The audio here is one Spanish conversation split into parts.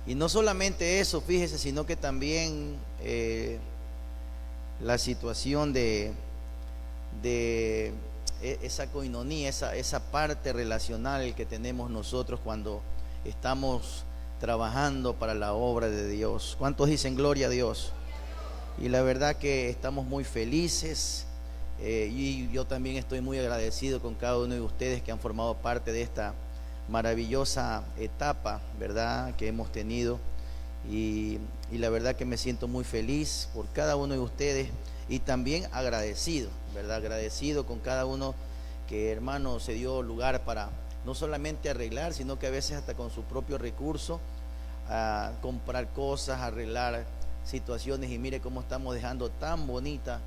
Y no solamente eso, fíjese, sino que también la situación de esa coinonía, esa parte relacional que tenemos nosotros cuando estamos trabajando para la obra de Dios. ¿Cuántos dicen gloria a Dios? Y la verdad que estamos muy felices, y yo también estoy muy agradecido con cada uno de ustedes que han formado parte de esta maravillosa etapa, ¿verdad?, que hemos tenido. Y la verdad que me siento muy feliz por cada uno de ustedes y también agradecido, ¿verdad? Agradecido con cada uno que, hermano, se dio lugar para no solamente arreglar, sino que a veces hasta con su propio recurso, a comprar cosas, arreglar situaciones. Y mire cómo estamos dejando tan bonita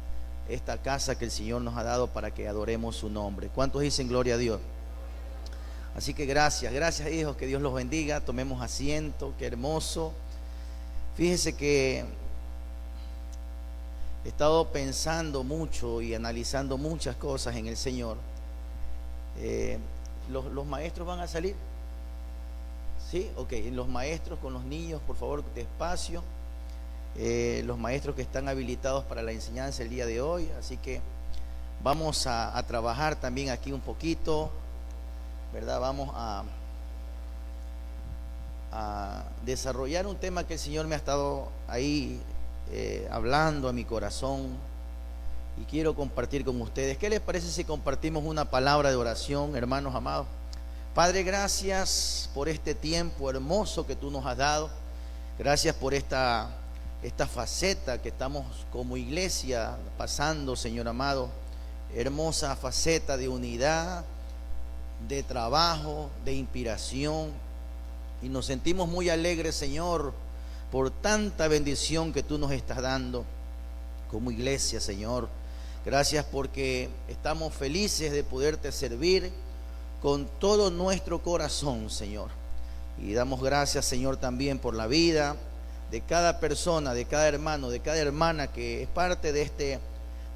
esta casa que el Señor nos ha dado para que adoremos su nombre. ¿Cuántos dicen gloria a Dios? Así que gracias hijos, que Dios los bendiga. Tomemos asiento, qué hermoso. Fíjese que he estado pensando mucho y analizando muchas cosas en el Señor. Los maestros van a salir. ¿Sí? Ok, los maestros con los niños, por favor, despacio. Los maestros que están habilitados para la enseñanza el día de hoy. Así que vamos a trabajar también aquí un poquito, ¿verdad? Vamos a desarrollar un tema que el Señor me ha estado ahí hablando a mi corazón, y quiero compartir con ustedes. ¿Qué les parece si compartimos una palabra de oración, hermanos amados? Padre, gracias por este tiempo hermoso que tú nos has dado. Gracias por esta faceta que estamos como iglesia pasando, Señor amado. Hermosa faceta de unidad, de trabajo, de inspiración. Y nos sentimos muy alegres, Señor, por tanta bendición que tú nos estás dando como iglesia, Señor. Gracias porque estamos felices de poderte servir con todo nuestro corazón, Señor. Y damos gracias, Señor, también por la vida de cada persona, de cada hermano, de cada hermana que es parte de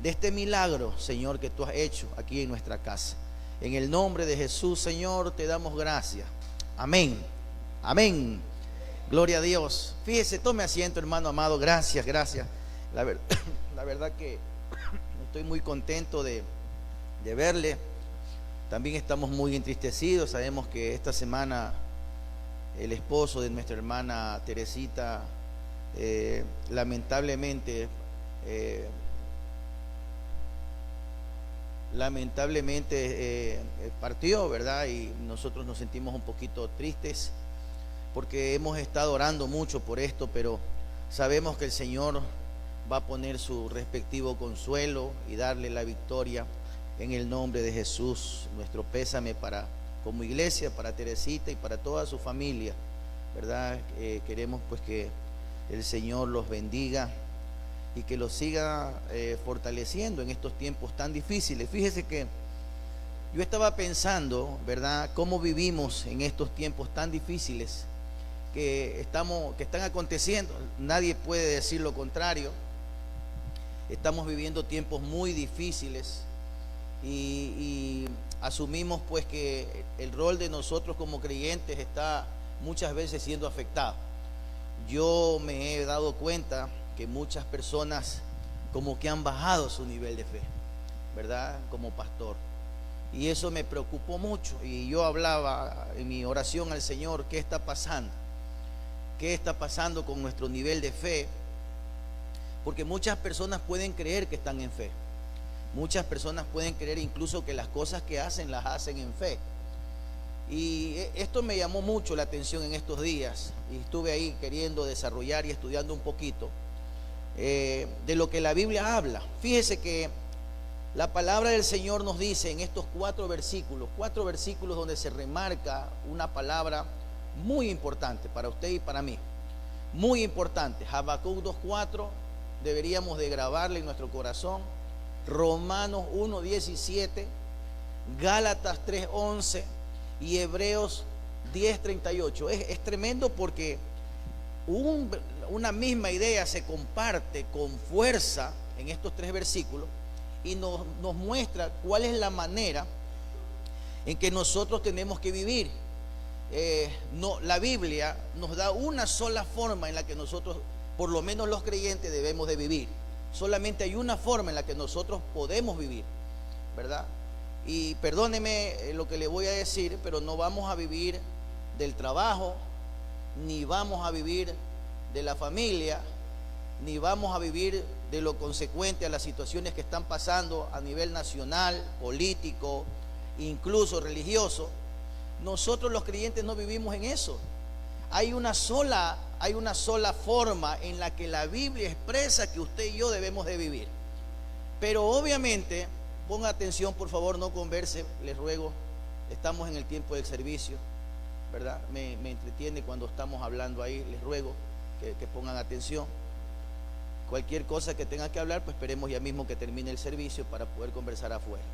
este milagro, Señor, que tú has hecho aquí en nuestra casa. En el nombre de Jesús, Señor, te damos gracias. Amén. Amén. Gloria a Dios. Fíjese, tome asiento, hermano amado. Gracias. La verdad que estoy muy contento de verle. También estamos muy entristecidos. Sabemos que esta semana el esposo de nuestra hermana Teresita lamentablemente partió, ¿verdad? Y nosotros nos sentimos un poquito tristes porque hemos estado orando mucho por esto, pero sabemos que el Señor va a poner su respectivo consuelo y darle la victoria en el nombre de Jesús. Nuestro pésame como iglesia, para Teresita y para toda su familia, ¿verdad? Queremos pues que el Señor los bendiga y que los siga fortaleciendo en estos tiempos tan difíciles. Fíjese que yo estaba pensando, ¿verdad?, cómo vivimos en estos tiempos tan difíciles que están aconteciendo. Nadie puede decir lo contrario. Estamos viviendo tiempos muy difíciles y asumimos pues que el rol de nosotros como creyentes está muchas veces siendo afectado. Yo me he dado cuenta que muchas personas como que han bajado su nivel de fe, ¿verdad?, como pastor. Y eso me preocupó mucho. Y yo hablaba en mi oración al Señor, ¿qué está pasando? ¿Qué está pasando con nuestro nivel de fe? Porque muchas personas pueden creer que están en fe. Muchas personas pueden creer incluso que las cosas que hacen las hacen en fe. Y esto me llamó mucho la atención en estos días. Y estuve ahí queriendo desarrollar y estudiando un poquito de lo que la Biblia habla. Fíjese que la palabra del Señor nos dice en estos cuatro versículos donde se remarca una palabra muy importante para usted y para mí, muy importante. Habacuc 2:4 deberíamos de grabarle en nuestro corazón. Romanos 1:17, Gálatas 3:11 y Hebreos 10:38. Es tremendo porque una misma idea se comparte con fuerza en estos tres versículos y nos muestra cuál es la manera en que nosotros tenemos que vivir. no, la Biblia nos da una sola forma en la que nosotros, por lo menos los creyentes, debemos de vivir. Solamente hay una forma en la que nosotros podemos vivir, ¿verdad? Y perdóneme lo que le voy a decir, pero no vamos a vivir del trabajo, ni vamos a vivir de la familia, ni vamos a vivir de lo consecuente a las situaciones que están pasando a nivel nacional, político, incluso religioso. Nosotros los creyentes no vivimos en eso. Hay una sola forma en la que la Biblia expresa que usted y yo debemos de vivir. Pero obviamente, ponga atención, por favor, no converse, les ruego. Estamos en el tiempo del servicio, ¿verdad? Me entretiene cuando estamos hablando ahí, les ruego que pongan atención. Cualquier cosa que tenga que hablar, pues esperemos ya mismo que termine el servicio para poder conversar afuera.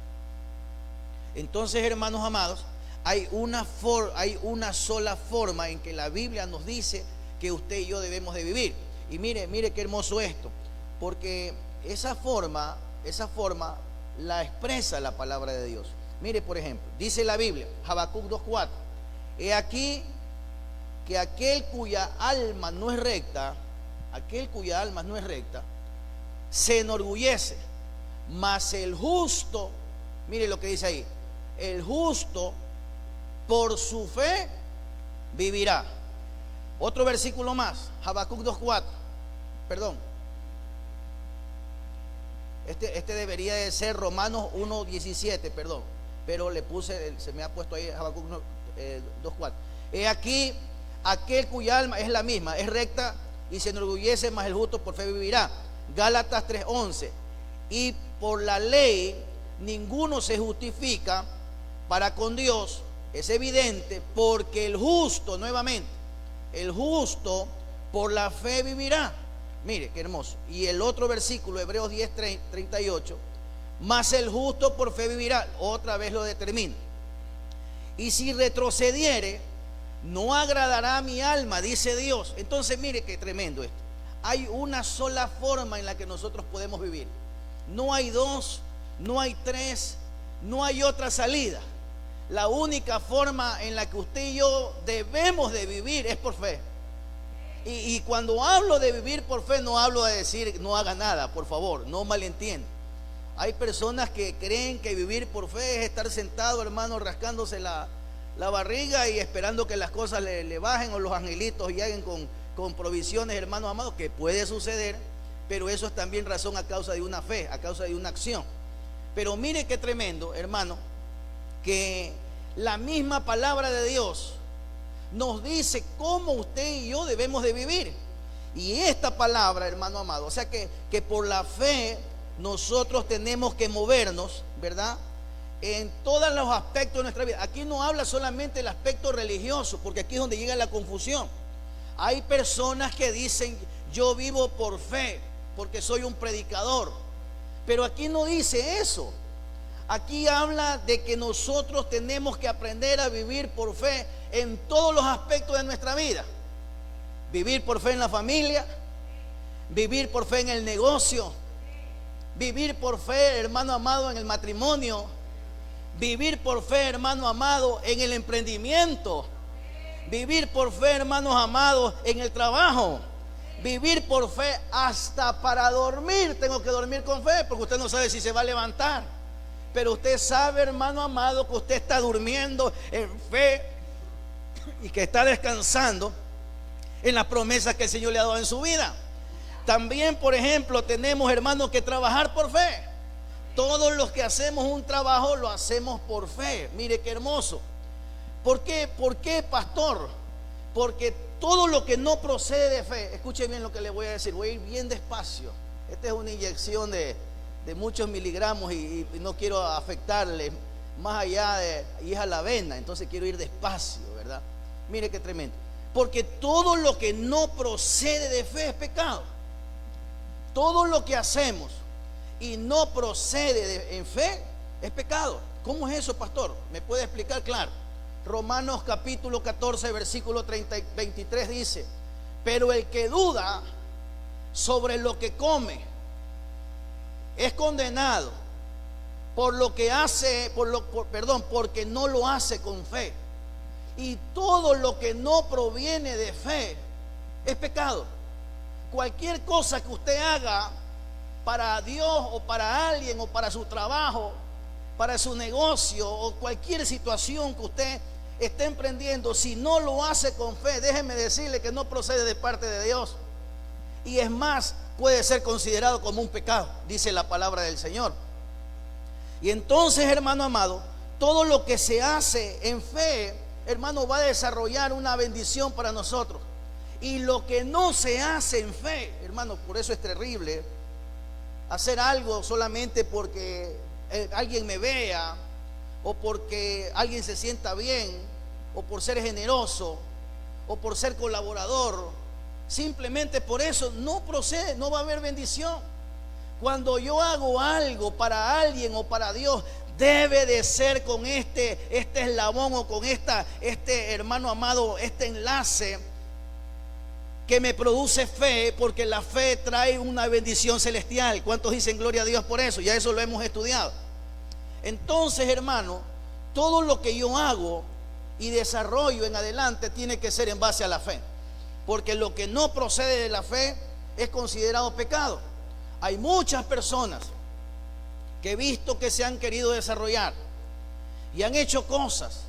Entonces, hermanos amados, hay una sola forma en que la Biblia nos dice que usted y yo debemos de vivir. Y mire qué hermoso esto, porque esa forma la expresa la palabra de Dios. Mire, por ejemplo, dice la Biblia, Habacuc 2:4: he aquí que aquel cuya alma no es recta, se enorgullece, mas el justo, mire lo que dice ahí, el justo por su fe vivirá. Otro versículo más, Habacuc 2:4, perdón. Este debería de ser Romanos 1:17, perdón, pero le puse, se me ha puesto ahí Habacuc 2:4. He aquí aquel cuya alma es la misma, es recta y se enorgullece, mas el justo por fe vivirá. Gálatas 3:11: y por la ley ninguno se justifica para con Dios, es evidente, porque el justo, nuevamente, el justo por la fe vivirá. Mire qué hermoso. Y el otro versículo, Hebreos 10:38: mas el justo por fe vivirá. Otra vez lo determina. Y si retrocediere, no agradará a mi alma, dice Dios. Entonces mire qué tremendo esto. Hay una sola forma en la que nosotros podemos vivir. No hay dos, no hay tres, no hay otra salida. La única forma en la que usted y yo debemos de vivir es por fe. Y cuando hablo de vivir por fe, no hablo de decir no haga nada, por favor, no malentienda. Hay personas que creen que vivir por fe es estar sentado, hermano, rascándose la barriga y esperando que las cosas le bajen, o los angelitos lleguen con provisiones, hermanos amados, que puede suceder, pero eso es también razón a causa de una fe, a causa de una acción. Pero mire qué tremendo, hermano, que la misma palabra de Dios nos dice cómo usted y yo debemos de vivir. Y esta palabra, hermano amado, o sea que por la fe nosotros tenemos que movernos, ¿verdad?, en todos los aspectos de nuestra vida. Aquí no habla solamente del aspecto religioso, porque aquí es donde llega la confusión. Hay personas que dicen yo vivo por fe porque soy un predicador, pero aquí no dice eso. Aquí habla de que nosotros tenemos que aprender a vivir por fe en todos los aspectos de nuestra vida. Vivir por fe en la familia, vivir por fe en el negocio, vivir por fe, hermano amado, en el matrimonio, vivir por fe, hermano amado, en el emprendimiento, vivir por fe, hermanos amados, en el trabajo, vivir por fe hasta para dormir. Tengo que dormir con fe, porque usted no sabe si se va a levantar, pero usted sabe, hermano amado, que usted está durmiendo en fe y que está descansando en las promesas que el Señor le ha dado en su vida. También, por ejemplo, tenemos, hermanos, que trabajar por fe. Todos los que hacemos un trabajo lo hacemos por fe. Mire qué hermoso. ¿Por qué? ¿Por qué, pastor? Porque todo lo que no procede de fe, escuche bien lo que le voy a decir, voy a ir bien despacio. Esta es una inyección de muchos miligramos y no quiero afectarle más allá de, y es a la vena, entonces quiero ir despacio, ¿verdad? Mire qué tremendo. Porque todo lo que no procede de fe es pecado. Todo lo que hacemos y no procede en fe es pecado. ¿Cómo es eso, pastor? ¿Me puede explicar? Claro. Romanos capítulo 14 versículo 23 dice: pero el que duda sobre lo que come es condenado porque no lo hace con fe. Y todo lo que no proviene de fe es pecado. Cualquier cosa que usted haga para Dios o para alguien o para su trabajo, para su negocio o cualquier situación que usted esté emprendiendo, si no lo hace con fe, déjeme decirle que no procede de parte de Dios. Y es más, puede ser considerado como un pecado, dice la palabra del Señor. Y entonces, hermano amado, todo lo que se hace en fe, hermano, va a desarrollar una bendición para nosotros. Y lo que no se hace en fe, hermano, por eso es terrible hacer algo solamente porque alguien me vea, o porque alguien se sienta bien, o por ser generoso, o por ser colaborador. Simplemente por eso no procede, no va a haber bendición. Cuando yo hago algo para alguien o para Dios, debe de ser con este eslabón o con hermano amado, este enlace que me produce fe, porque la fe trae una bendición celestial. ¿Cuántos dicen gloria a Dios por eso? Ya eso lo hemos estudiado. Entonces, hermano, todo lo que yo hago y desarrollo en adelante tiene que ser en base a la fe, porque lo que no procede de la fe es considerado pecado. Hay muchas personas que he visto que se han querido desarrollar y han hecho cosas,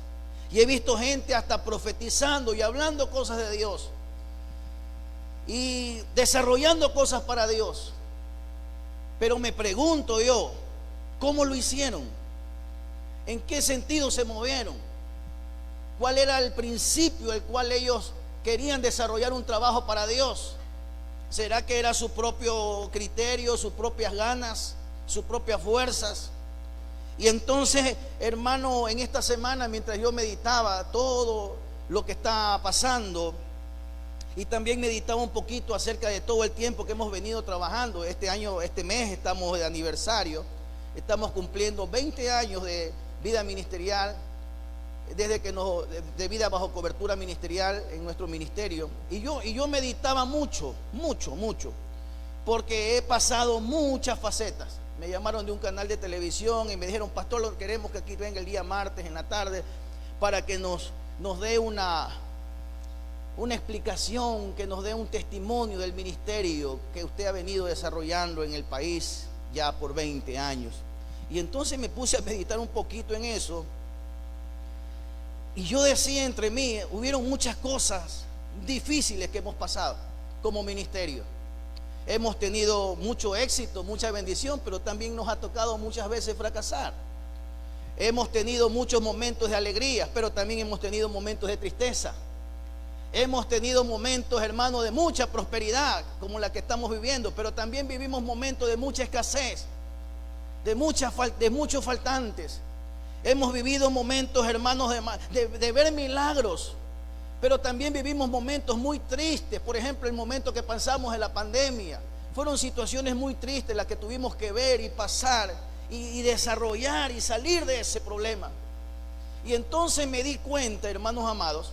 y he visto gente hasta profetizando y hablando cosas de Dios y desarrollando cosas para Dios. Pero me pregunto yo, ¿cómo lo hicieron? ¿En qué sentido se movieron? ¿Cuál era el principio el cual ellos querían desarrollar un trabajo para Dios? ¿Será que era su propio criterio, sus propias ganas, sus propias fuerzas? Y entonces, hermano, en esta semana, mientras yo meditaba todo lo que está pasando, y también meditaba un poquito acerca de todo el tiempo que hemos venido trabajando. Este año, este mes estamos de aniversario, estamos cumpliendo 20 años de vida ministerial, desde que de vida bajo cobertura ministerial en nuestro ministerio. Y yo meditaba mucho, porque he pasado muchas facetas. Me llamaron de un canal de televisión y me dijeron: pastor, queremos que aquí venga el día martes en la tarde para que nos dé una explicación, que nos dé un testimonio del ministerio que usted ha venido desarrollando en el país ya por 20 años. Y entonces me puse a meditar un poquito en eso. Y yo decía entre mí, hubieron muchas cosas difíciles que hemos pasado como ministerio. Hemos tenido mucho éxito, mucha bendición, pero también nos ha tocado muchas veces fracasar. Hemos tenido muchos momentos de alegría, pero también hemos tenido momentos de tristeza. Hemos tenido momentos, hermano, de mucha prosperidad, como la que estamos viviendo, pero también vivimos momentos de mucha escasez, de muchos faltantes. Hemos vivido momentos, hermanos, de ver milagros, pero también vivimos momentos muy tristes. Por ejemplo, el momento que pasamos en la pandemia, fueron situaciones muy tristes las que tuvimos que ver y pasar y desarrollar y salir de ese problema. Y entonces me di cuenta, hermanos amados,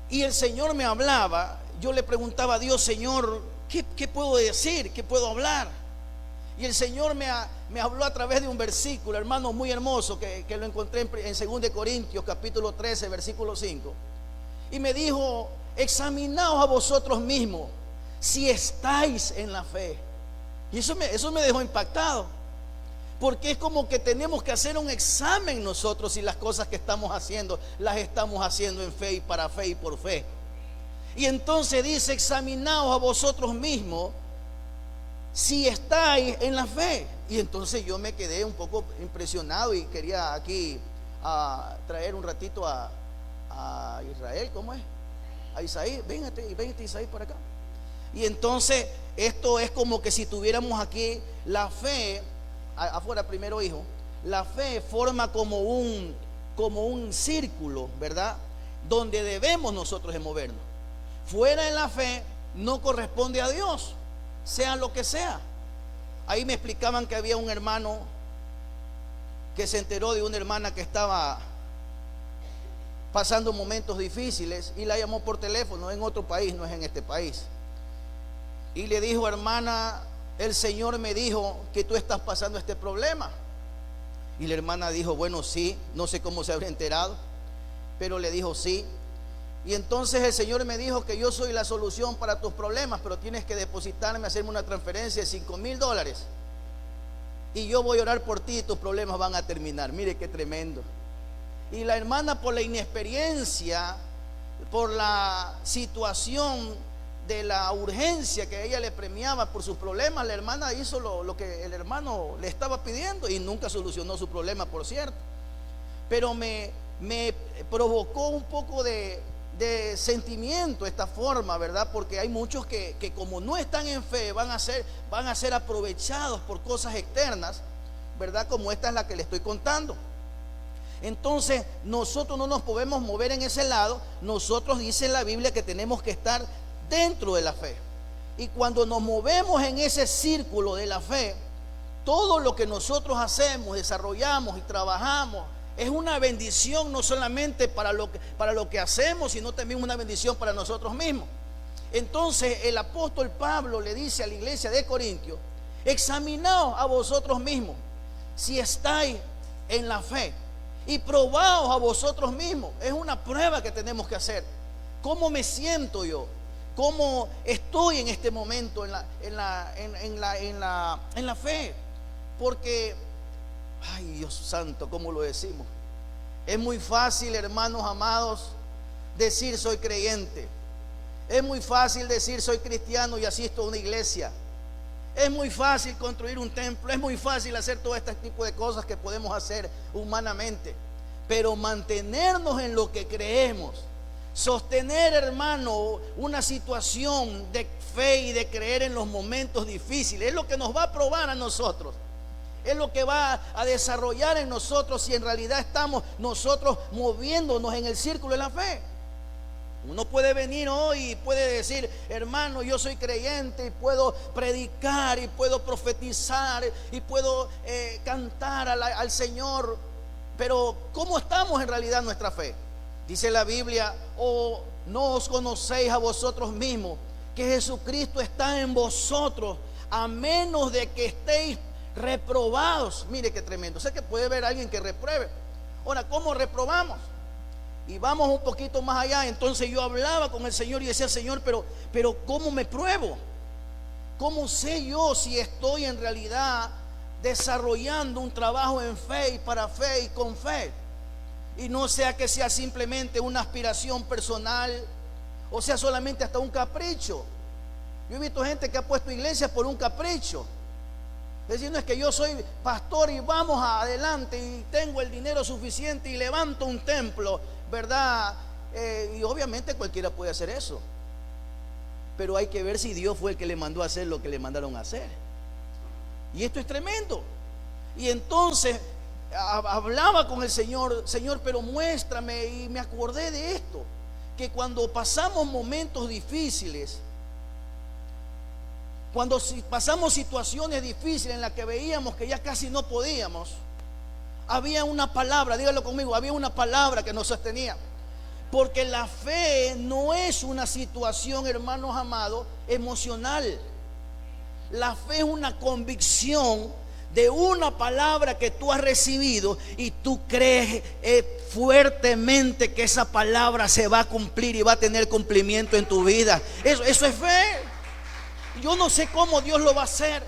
y el Señor me hablaba. Yo le preguntaba a Dios: Señor, ¿qué puedo decir? ¿Qué puedo hablar? Y el Señor me habló a través de un versículo, hermano, muy hermoso, que lo encontré en 2 Corintios capítulo 13, versículo 5. Y me dijo: examinaos a vosotros mismos si estáis en la fe. Y eso me dejó impactado, porque es como que tenemos que hacer un examen nosotros si las cosas que estamos haciendo las estamos haciendo en fe y para fe y por fe. Y entonces dice: examinaos a vosotros mismos si estáis en la fe. Y entonces yo me quedé un poco impresionado y quería aquí traer un ratito a Israel, ¿cómo es? A Isaí, véngate Isaí por acá. Y entonces esto es como que si tuviéramos aquí la fe, afuera primero, hijo. La fe forma como un círculo, ¿verdad? Donde debemos nosotros de movernos. Fuera de la fe no corresponde a Dios, sea lo que sea. Ahí me explicaban que había un hermano que se enteró de una hermana que estaba pasando momentos difíciles y la llamó por teléfono en otro país, no es en este país, y le dijo: hermana, el Señor me dijo que tú estás pasando este problema. Y la hermana dijo: bueno, sí, no sé cómo se habría enterado. pero le dijo sí. Y entonces el Señor me dijo que yo soy la solución para tus problemas, pero tienes que depositarme, hacerme una transferencia de $5,000. Y yo voy a orar por ti y tus problemas van a terminar. Mire qué tremendo. Y la hermana, por la inexperiencia, por la situación de la urgencia que ella le premiaba por sus problemas, la hermana hizo lo que el hermano le estaba pidiendo y nunca solucionó su problema, por cierto. Pero me provocó un poco de sentimiento esta forma, ¿verdad? Porque hay muchos que como no están en fe van a ser aprovechados por cosas externas, ¿verdad? Como esta es la que le estoy contando. Entonces nosotros no nos podemos mover en ese lado. Nosotros, dice la Biblia, que tenemos que estar dentro de la fe. Y cuando nos movemos en ese círculo de la fe, todo lo que nosotros hacemos, desarrollamos y trabajamos es una bendición, no solamente para lo que hacemos, sino también una bendición para nosotros mismos. Entonces el apóstol Pablo le dice a la iglesia de Corintios: examinaos a vosotros mismos si estáis en la fe, y probaos a vosotros mismos. Es una prueba que tenemos que hacer. ¿Cómo me siento yo? ¿Cómo estoy en este momento en la fe? Porque, ay, Dios santo, ¿cómo lo decimos? Es muy fácil, hermanos amados, decir soy creyente. Es muy fácil decir soy cristiano y asisto a una iglesia. Es muy fácil construir un templo. Es muy fácil hacer todo este tipo de cosas que podemos hacer humanamente. Pero mantenernos en lo que creemos, sostener, hermano, una situación de fe y de creer en los momentos difíciles, es lo que nos va a probar a nosotros. Es lo que va a desarrollar en nosotros si en realidad estamos nosotros moviéndonos en el círculo de la fe. Uno puede venir hoy y puede decir: hermano, yo soy creyente y puedo predicar y puedo profetizar y puedo cantar al Señor. Pero ¿cómo estamos en realidad en nuestra fe? Dice la Biblia: ¿o no os conocéis a vosotros mismos que Jesucristo está en vosotros, a menos de que estéis reprobados? Mire qué tremendo. Sé que puede haber alguien que repruebe. Ahora, ¿cómo reprobamos? Y vamos un poquito más allá. Entonces yo hablaba con el Señor y decía: Señor, pero ¿cómo me pruebo? ¿Cómo sé yo si estoy en realidad desarrollando un trabajo en fe y para fe y con fe? Y no sea que sea simplemente una aspiración personal, o sea solamente hasta un capricho. Yo he visto gente que ha puesto iglesias por un capricho. Diciendo: es que yo soy pastor y vamos adelante y tengo el dinero suficiente y levanto un templo, ¿verdad? Y obviamente cualquiera puede hacer eso, pero hay que ver si Dios fue el que le mandó a hacer lo que le mandaron a hacer. Y esto es tremendo. Y entonces hablaba con el Señor: Señor, pero muéstrame. Y me acordé de esto, que cuando pasamos momentos difíciles, cuando pasamos situaciones difíciles en las que veíamos que ya casi no podíamos, había una palabra, dígalo conmigo, había una palabra que nos sostenía. Porque la fe no es una situación, hermanos amados, emocional. La fe es una convicción de una palabra que tú has recibido y tú crees fuertemente que esa palabra se va a cumplir y va a tener cumplimiento en tu vida. Eso es fe. Yo no sé cómo Dios lo va a hacer,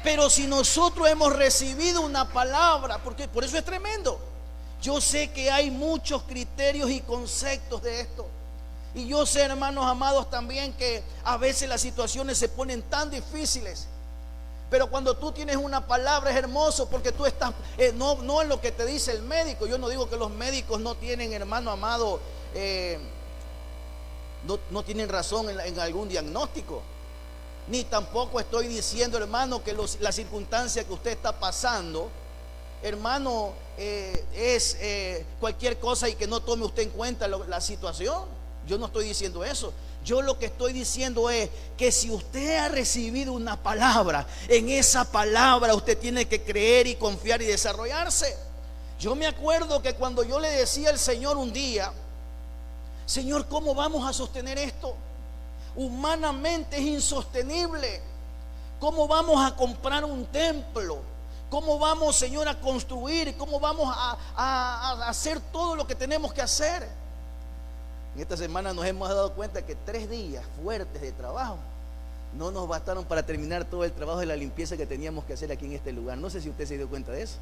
pero si nosotros hemos recibido una palabra, porque por eso es tremendo. Yo sé que hay muchos criterios y conceptos de esto, y yo sé, hermanos amados, también que a veces las situaciones se ponen tan difíciles. Pero cuando tú tienes una palabra es hermoso, porque tú estás no en lo que te dice el médico. Yo no digo que los médicos no tienen, hermano amado, no tienen razón en algún diagnóstico. Ni tampoco estoy diciendo, hermano, que la circunstancia que usted está pasando, hermano, es cualquier cosa y que no tome usted en cuenta la situación. Yo no estoy diciendo eso. Yo lo que estoy diciendo es que si usted ha recibido una palabra, en esa palabra usted tiene que creer y confiar y desarrollarse. Yo me acuerdo que cuando yo le decía al Señor un día: Señor, ¿cómo vamos a sostener esto? Humanamente es insostenible. ¿Cómo vamos a comprar un templo? ¿Cómo vamos, Señor, a construir? ¿Cómo vamos a hacer todo lo que tenemos que hacer? En esta semana nos hemos dado cuenta que 3 días fuertes de trabajo no nos bastaron para terminar todo el trabajo de la limpieza que teníamos que hacer aquí en este lugar. No sé si usted se dio cuenta de eso.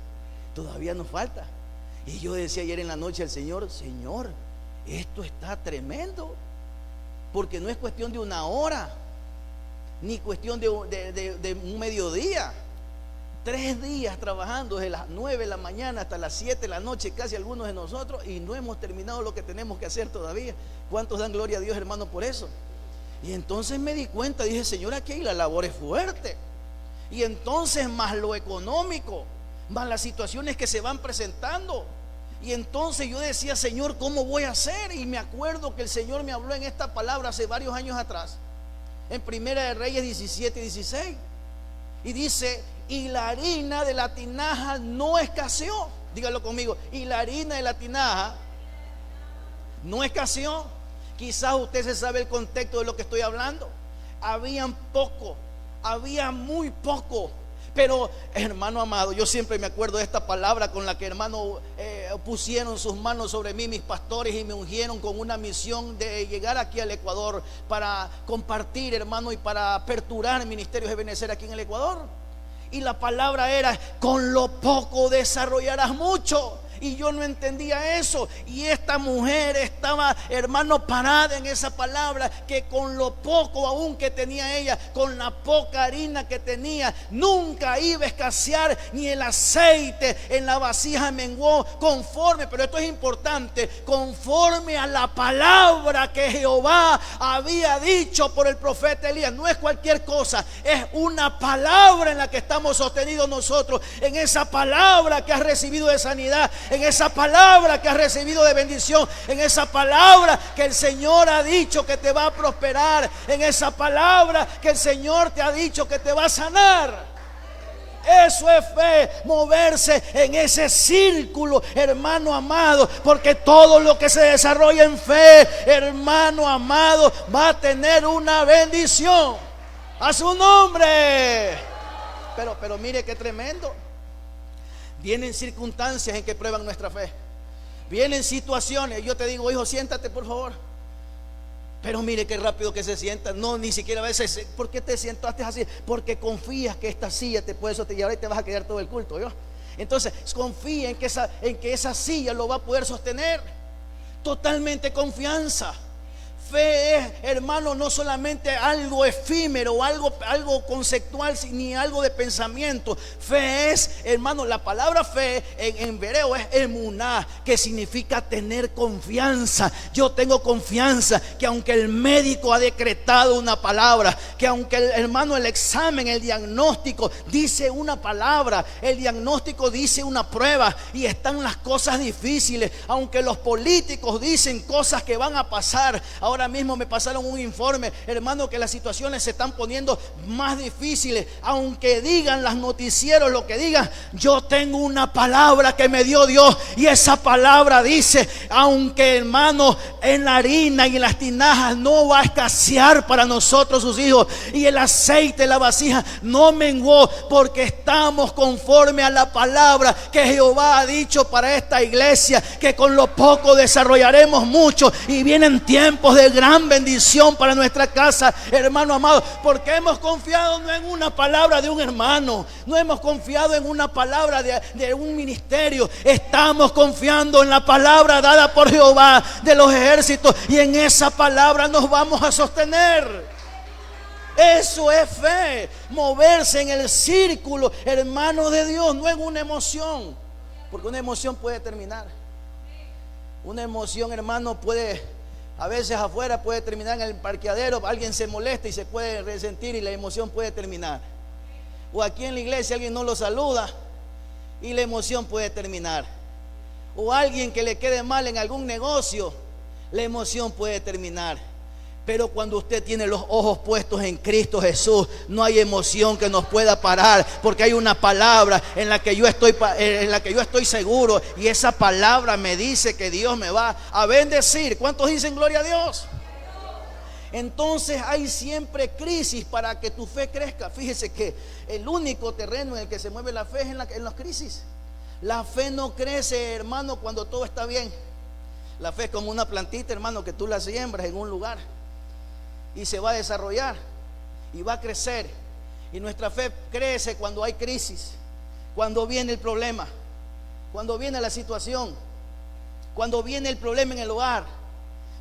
Todavía nos falta. Y yo decía ayer en la noche al Señor: Señor, esto está tremendo, porque no es cuestión de una hora, ni cuestión de un mediodía. 3 días trabajando desde las 9 de la mañana hasta las 7 de la noche, casi algunos de nosotros, y no hemos terminado lo que tenemos que hacer todavía. ¿Cuántos dan gloria a Dios, hermano, por eso? Y entonces me di cuenta, dije: Señor, aquí la labor es fuerte. Y entonces más lo económico, más las situaciones que se van presentando. Y entonces yo decía: Señor, ¿cómo voy a hacer? Y me acuerdo que el Señor me habló en esta palabra hace varios años atrás, en Primera de Reyes 17:16. Y dice: y la harina de la tinaja no escaseó. Dígalo conmigo: y la harina de la tinaja no escaseó. Quizás usted se sabe el contexto de lo que estoy hablando. Había muy poco. Pero, hermano amado, yo siempre me acuerdo de esta palabra con la que, hermano, pusieron sus manos sobre mí mis pastores y me ungieron con una misión de llegar aquí al Ecuador para compartir, hermano, y para aperturar ministerios de Ebenecer aquí en el Ecuador. Y la palabra era: con lo poco desarrollarás mucho. Y yo no entendía eso. Y esta mujer estaba, hermano, parada en esa palabra, que con lo poco aún que tenía ella, con la poca harina que tenía, nunca iba a escasear, ni el aceite en la vasija menguó, conforme, pero esto es importante, conforme a la palabra que Jehová había dicho por el profeta Elías. No es cualquier cosa, es una palabra en la que estamos sostenidos nosotros, en esa palabra que has recibido de sanidad, en esa palabra que has recibido de bendición, en esa palabra que el Señor ha dicho que te va a prosperar, en esa palabra que el Señor te ha dicho que te va a sanar. Eso es fe, moverse en ese círculo, hermano amado, porque todo lo que se desarrolla en fe, hermano amado, va a tener una bendición. A su nombre. Pero mire qué tremendo. Vienen circunstancias en que prueban nuestra fe. Vienen situaciones. Yo te digo: hijo, siéntate por favor. Pero mire qué rápido que se sienta. No, ni siquiera a veces. ¿Por qué te sentaste así? Porque confías que esta silla te puede sostener. Y ahora te vas a quedar todo el culto, ¿yo? Entonces confía en que esa silla lo va a poder sostener. Totalmente confianza. Fe es, hermano, no solamente algo efímero, algo conceptual, ni algo de pensamiento. Fe es, hermano, la palabra fe en hebreo es emuná, que significa tener confianza. Yo tengo confianza que aunque el médico ha decretado una palabra, que aunque el examen, el diagnóstico dice una palabra, el diagnóstico dice una prueba, y están las cosas difíciles, aunque los políticos dicen cosas que van a pasar. Ahora mismo me pasaron un informe, hermano, que las situaciones se están poniendo más difíciles. Aunque digan los noticieros lo que digan, yo tengo una palabra que me dio Dios, y esa palabra dice: aunque, hermano, en la harina y en las tinajas no va a escasear para nosotros sus hijos, y el aceite de la vasija no menguó, porque estamos conforme a la palabra que Jehová ha dicho para esta iglesia, que con lo poco desarrollaremos mucho, y vienen tiempos de gran bendición para nuestra casa, hermano amado, porque hemos confiado no en una palabra de un hermano, no hemos confiado en una palabra de un ministerio, estamos confiando en la palabra dada por Jehová de los ejércitos, y en esa palabra nos vamos a sostener. Eso es fe, moverse en el círculo, hermano de Dios, no en una emoción, porque una emoción puede terminar. Una emoción, hermano, a veces afuera puede terminar en el parqueadero, alguien se molesta y se puede resentir y la emoción puede terminar. O aquí en la iglesia alguien no lo saluda y la emoción puede terminar. O alguien que le quede mal en algún negocio, la emoción puede terminar. Pero cuando usted tiene los ojos puestos en Cristo Jesús, no hay emoción que nos pueda parar, porque hay una palabra en la que yo estoy seguro, y esa palabra me dice que Dios me va a bendecir. ¿Cuántos dicen gloria a Dios? Entonces hay siempre crisis para que tu fe crezca. Fíjese que el único terreno en el que se mueve la fe es en las crisis. La fe no crece, hermano, cuando todo está bien. La fe es como una plantita, hermano, que tú la siembras en un lugar y se va a desarrollar y va a crecer. Y nuestra fe crece cuando hay crisis, cuando viene el problema, cuando viene la situación, cuando viene el problema en el hogar,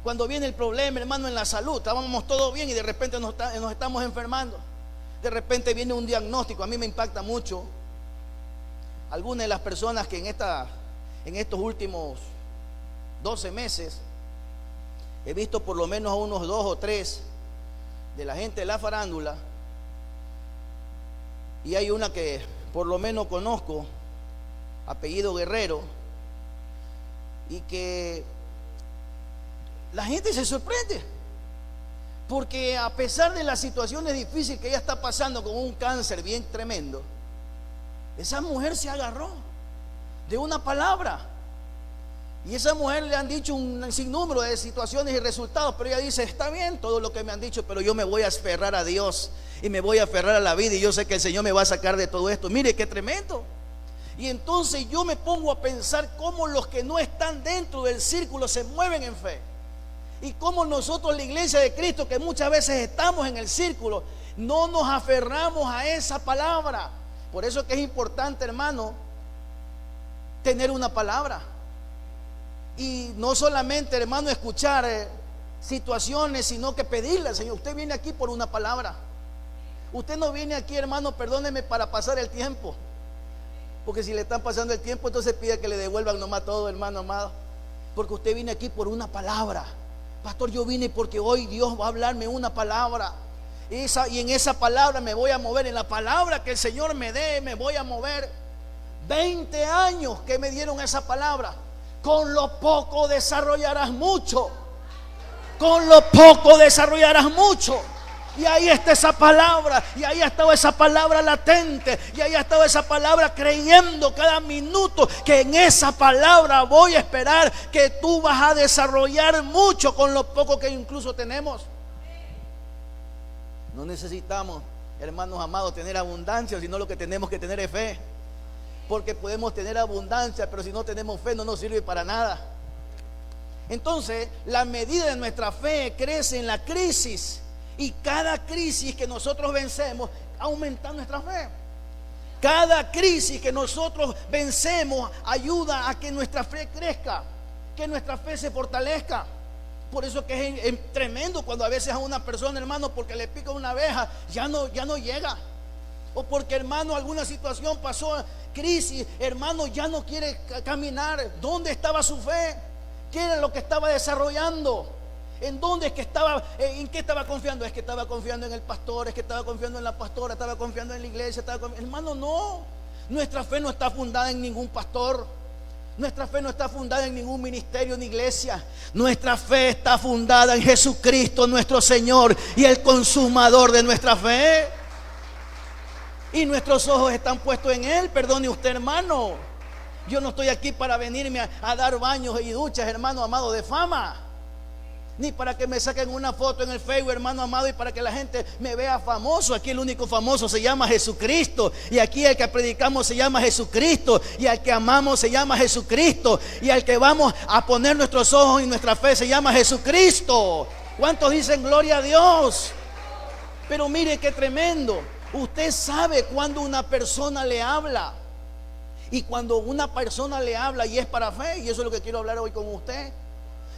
cuando viene el problema, hermano, en la salud. Estábamos todos bien y de repente nos estamos enfermando. De repente viene un diagnóstico. A mí me impacta mucho algunas de las personas que en estos últimos 12 meses he visto por lo menos a unos 2 o 3 de la gente de la farándula, y hay una que por lo menos conozco, apellido Guerrero, y que la gente se sorprende porque a pesar de las situaciones difíciles que ella está pasando con un cáncer bien tremendo, esa mujer se agarró de una palabra. Y a esa mujer le han dicho un sinnúmero de situaciones y resultados, pero ella dice: está bien todo lo que me han dicho, pero yo me voy a aferrar a Dios y me voy a aferrar a la vida, y yo sé que el Señor me va a sacar de todo esto. Mire qué tremendo. Y entonces yo me pongo a pensar cómo los que no están dentro del círculo se mueven en fe, y cómo nosotros, la iglesia de Cristo, que muchas veces estamos en el círculo, no nos aferramos a esa palabra. Por eso es que es importante, hermano, tener una palabra. Y no solamente, hermano, escuchar situaciones, sino que pedirle al Señor. Usted viene aquí por una palabra. Usted no viene aquí, hermano, perdóneme, para pasar el tiempo. Porque si le están pasando el tiempo, entonces pide que le devuelvan nomás todo, hermano amado. Porque usted viene aquí por una palabra. Pastor, yo vine porque hoy Dios va a hablarme una palabra. Y en esa palabra me voy a mover. En la palabra que el Señor me dé, me voy a mover. 20 años que me dieron esa palabra. Con lo poco desarrollarás mucho. Con lo poco desarrollarás mucho. Y ahí está esa palabra. Y ahí ha estado esa palabra latente. Y ahí ha estado esa palabra creyendo cada minuto que en esa palabra voy a esperar que tú vas a desarrollar mucho con lo poco que incluso tenemos. No necesitamos, hermanos amados, tener abundancia, sino lo que tenemos que tener es fe. Porque podemos tener abundancia, pero si no tenemos fe no nos sirve para nada. Entonces, la medida de nuestra fe crece en la crisis. Y cada crisis que nosotros vencemos aumenta nuestra fe. Cada crisis que nosotros vencemos ayuda a que nuestra fe crezca, que nuestra fe se fortalezca. Por eso que es tremendo cuando a veces a una persona, hermano, porque le pica una abeja, ya no llega. O porque, hermano, alguna situación pasó, crisis, hermano, ya no quiere caminar. ¿Dónde estaba su fe? ¿Qué era lo que estaba desarrollando? ¿En dónde es que estaba? ¿En qué estaba confiando? Es que estaba confiando en el pastor, es que estaba confiando en la pastora, estaba confiando en la iglesia, hermano, no. Nuestra fe no está fundada en ningún pastor. Nuestra fe no está fundada en ningún ministerio ni iglesia. Nuestra fe está fundada en Jesucristo, nuestro Señor y el consumador de nuestra fe. Y nuestros ojos están puestos en Él. Perdone usted, hermano. Yo no estoy aquí para venirme a dar baños y duchas, hermano amado, de fama. Ni para que me saquen una foto en el Facebook, hermano amado, y para que la gente me vea famoso. Aquí el único famoso se llama Jesucristo. Y aquí el que predicamos se llama Jesucristo. Y al que amamos se llama Jesucristo. Y al que vamos a poner nuestros ojos y nuestra fe se llama Jesucristo. ¿Cuántos dicen gloria a Dios? Pero mire qué tremendo. Usted sabe cuando una persona le habla. Y cuando una persona le habla y es para fe. Y eso es lo que quiero hablar hoy con usted.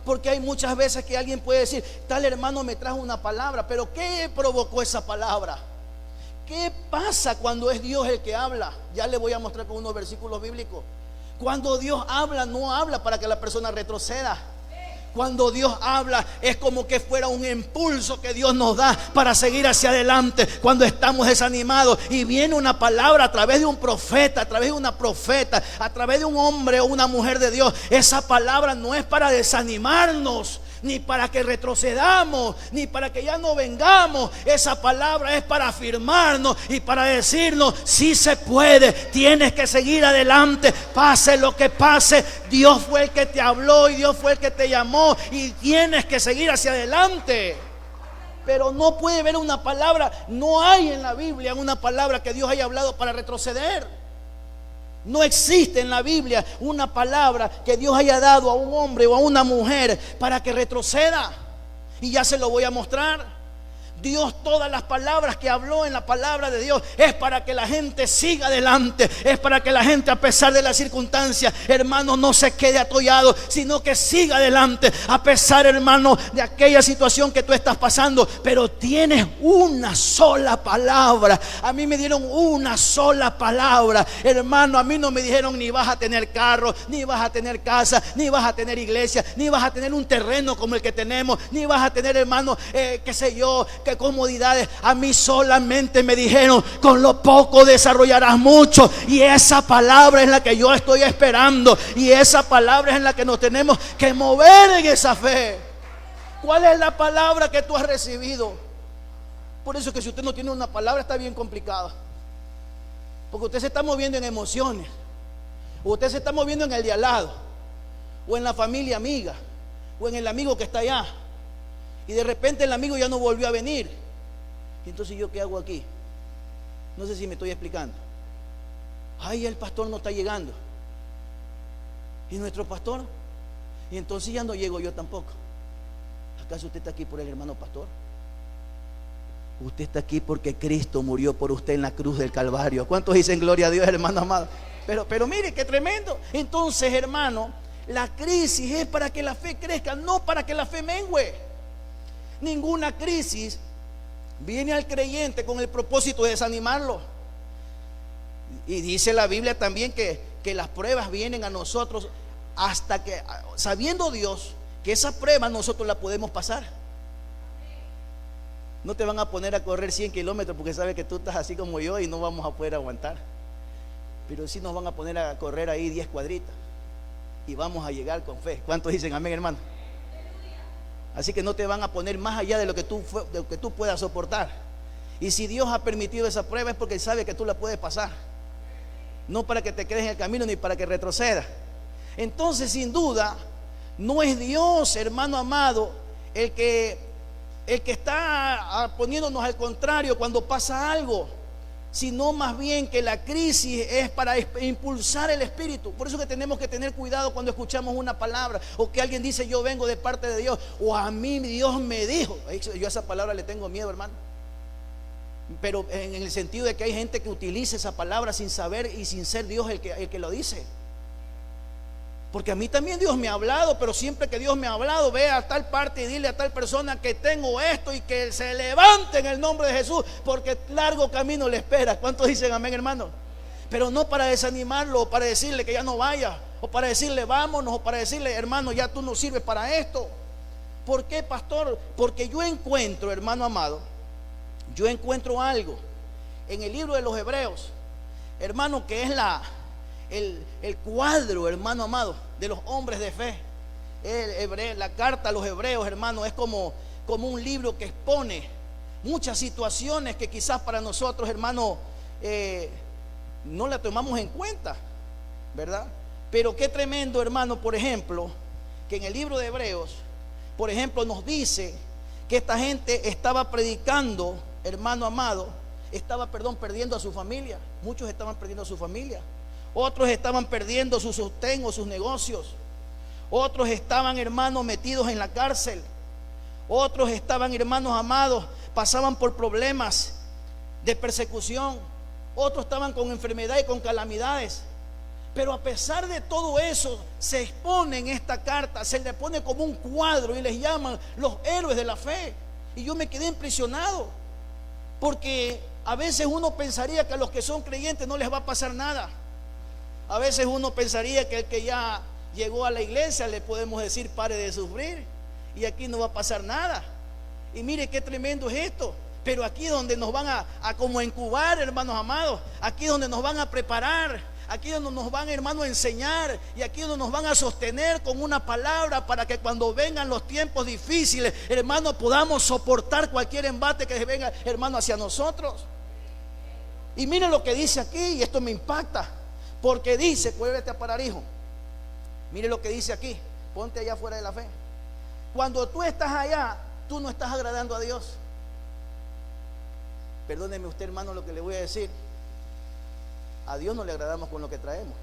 Porque hay muchas veces que alguien puede decir: tal hermano me trajo una palabra, pero ¿qué provocó esa palabra? ¿Qué pasa cuando es Dios el que habla? Ya le voy a mostrar con unos versículos bíblicos. Cuando Dios habla, no habla para que la persona retroceda. Cuando Dios habla es como que fuera un impulso que Dios nos da para seguir hacia adelante cuando estamos desanimados, y viene una palabra a través de un profeta, a través de una profeta, a través de un hombre o una mujer de Dios. Esa palabra no es para desanimarnos, ni para que retrocedamos, ni para que ya no vengamos. Esa palabra es para afirmarnos y para decirnos: sí se puede, tienes que seguir adelante, pase lo que pase. Dios fue el que te habló y Dios fue el que te llamó, y tienes que seguir hacia adelante. pero no puede ver una palabra. No hay en la Biblia una palabra que Dios haya hablado para retroceder. No existe en la Biblia una palabra que Dios haya dado a un hombre o a una mujer para que retroceda. Y ya se lo voy a mostrar. Dios, todas las palabras que habló en la palabra de Dios es para que la gente siga adelante, es para que la gente, a pesar de las circunstancias, hermano, no se quede atollado, sino que siga adelante, a pesar, hermano, de aquella situación que tú estás pasando. Pero tienes una sola palabra. A mí me dieron una sola palabra, hermano. A mí no me dijeron ni vas a tener carro, ni vas a tener casa, ni vas a tener iglesia, ni vas a tener un terreno como el que tenemos, ni vas a tener, hermano, qué sé yo, qué comodidades. A mí solamente me dijeron: con lo poco desarrollarás mucho. Y esa palabra es la que yo estoy esperando, y esa palabra es en la que nos tenemos que mover en esa fe. ¿Cuál es la palabra que tú has recibido? Por eso que si usted no tiene una palabra está bien complicado, porque usted se está moviendo en emociones, o usted se está moviendo en el de al lado, o en la familia amiga, o en el amigo que está allá. Y de repente el amigo ya no volvió a venir. Y entonces, ¿yo qué hago aquí? No sé si me estoy explicando. Ay, el pastor no está llegando. ¿Y nuestro pastor? Y entonces ya no llego yo tampoco. ¿Acaso usted está aquí por el hermano pastor? Usted está aquí porque Cristo murió por usted en la cruz del Calvario. ¿Cuántos dicen gloria a Dios, hermano amado? Pero mire qué tremendo. Entonces, hermano, la crisis es para que la fe crezca, no para que la fe mengue. Ninguna crisis viene al creyente con el propósito de desanimarlo. Y dice la Biblia también que las pruebas vienen a nosotros hasta que, sabiendo Dios que esa prueba nosotros la podemos pasar. No te van a poner a correr 100 kilómetros porque sabe que tú estás así como yo y no vamos a poder aguantar. Pero sí nos van a poner a correr ahí 10 cuadritas y vamos a llegar con fe. ¿Cuántos dicen amén, hermano? Así que no te van a poner más allá de lo que tú puedas soportar. Y si Dios ha permitido esa prueba es porque Él sabe que tú la puedes pasar. No para que te quedes en el camino ni para que retrocedas. Entonces, sin duda, no es Dios, hermano amado, el que está poniéndonos al contrario cuando pasa algo, sino más bien que la crisis es para impulsar el espíritu. Por eso que tenemos que tener cuidado cuando escuchamos una palabra, o que alguien dice: yo vengo de parte de Dios, o a mí Dios me dijo. Yo a esa palabra le tengo miedo, hermano. Pero en el sentido de que hay gente que utiliza esa palabra sin saber y sin ser Dios el que lo dice. Porque a mí también Dios me ha hablado, pero siempre que Dios me ha hablado: ve a tal parte y dile a tal persona que tengo esto y que se levante en el nombre de Jesús, porque largo camino le espera. ¿Cuántos dicen amén, hermano? Pero no para desanimarlo, o para decirle que ya no vaya, o para decirle vámonos, o para decirle: hermano, ya tú no sirves para esto. ¿Por qué, pastor? Porque yo encuentro, hermano amado, yo encuentro algo en el libro de los Hebreos, hermano, que es el cuadro, hermano amado, de los hombres de fe. La carta a los Hebreos, hermano, es como un libro que expone muchas situaciones que quizás para nosotros, hermano, no la tomamos en cuenta, ¿verdad? Pero qué tremendo, hermano, por ejemplo, que en el libro de Hebreos, por ejemplo, nos dice que esta gente estaba predicando, hermano amado, perdiendo a su familia. Muchos estaban perdiendo a su familia. Otros estaban perdiendo su sostén, sus negocios. Otros estaban, hermanos, metidos en la cárcel. Otros estaban, hermanos amados, pasaban por problemas de persecución. Otros estaban con enfermedad y con calamidades. Pero a pesar de todo eso, se expone en esta carta, se le pone como un cuadro y les llaman los héroes de la fe. Y yo me quedé impresionado, porque a veces uno pensaría que a los que son creyentes no les va a pasar nada. A veces uno pensaría que el que ya llegó a la iglesia le podemos decir: pare de sufrir, y aquí no va a pasar nada. Y mire qué tremendo es esto. Pero aquí es donde nos van a como incubar, hermanos amados. Aquí es donde nos van a preparar. Aquí es donde nos van, hermanos, a enseñar. Y aquí es donde nos van a sostener con una palabra, para que cuando vengan los tiempos difíciles, hermanos, podamos soportar cualquier embate que venga, hermano, hacia nosotros. Y mire lo que dice aquí, y esto me impacta. Porque dice, vuélvete a parar, hijo. Mire lo que dice aquí. Ponte allá fuera de la fe. Cuando tú estás allá, tú no estás agradando a Dios. Perdóneme usted, hermano, lo que le voy a decir. A Dios no le agradamos con lo que traemos.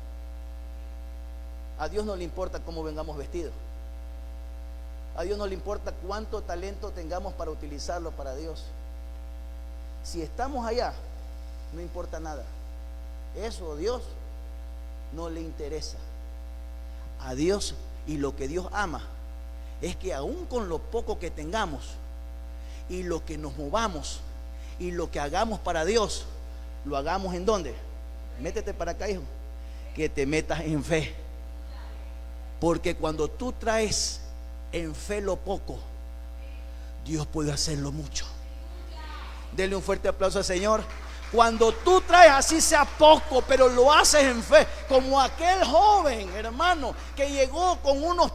A Dios no le importa cómo vengamos vestidos. A Dios no le importa cuánto talento tengamos para utilizarlo para Dios. Si estamos allá, no importa nada. Eso a Dios no le interesa. A Dios, y lo que Dios ama es que aún con lo poco que tengamos y lo que nos movamos y lo que hagamos para Dios, lo hagamos ¿en dónde? Métete para acá, hijo. Que te metas en fe. Porque cuando tú traes en fe lo poco, Dios puede hacerlo mucho. Denle un fuerte aplauso al Señor. Cuando tú traes así sea poco, pero lo haces en fe, como aquel joven, hermano, que llegó con unos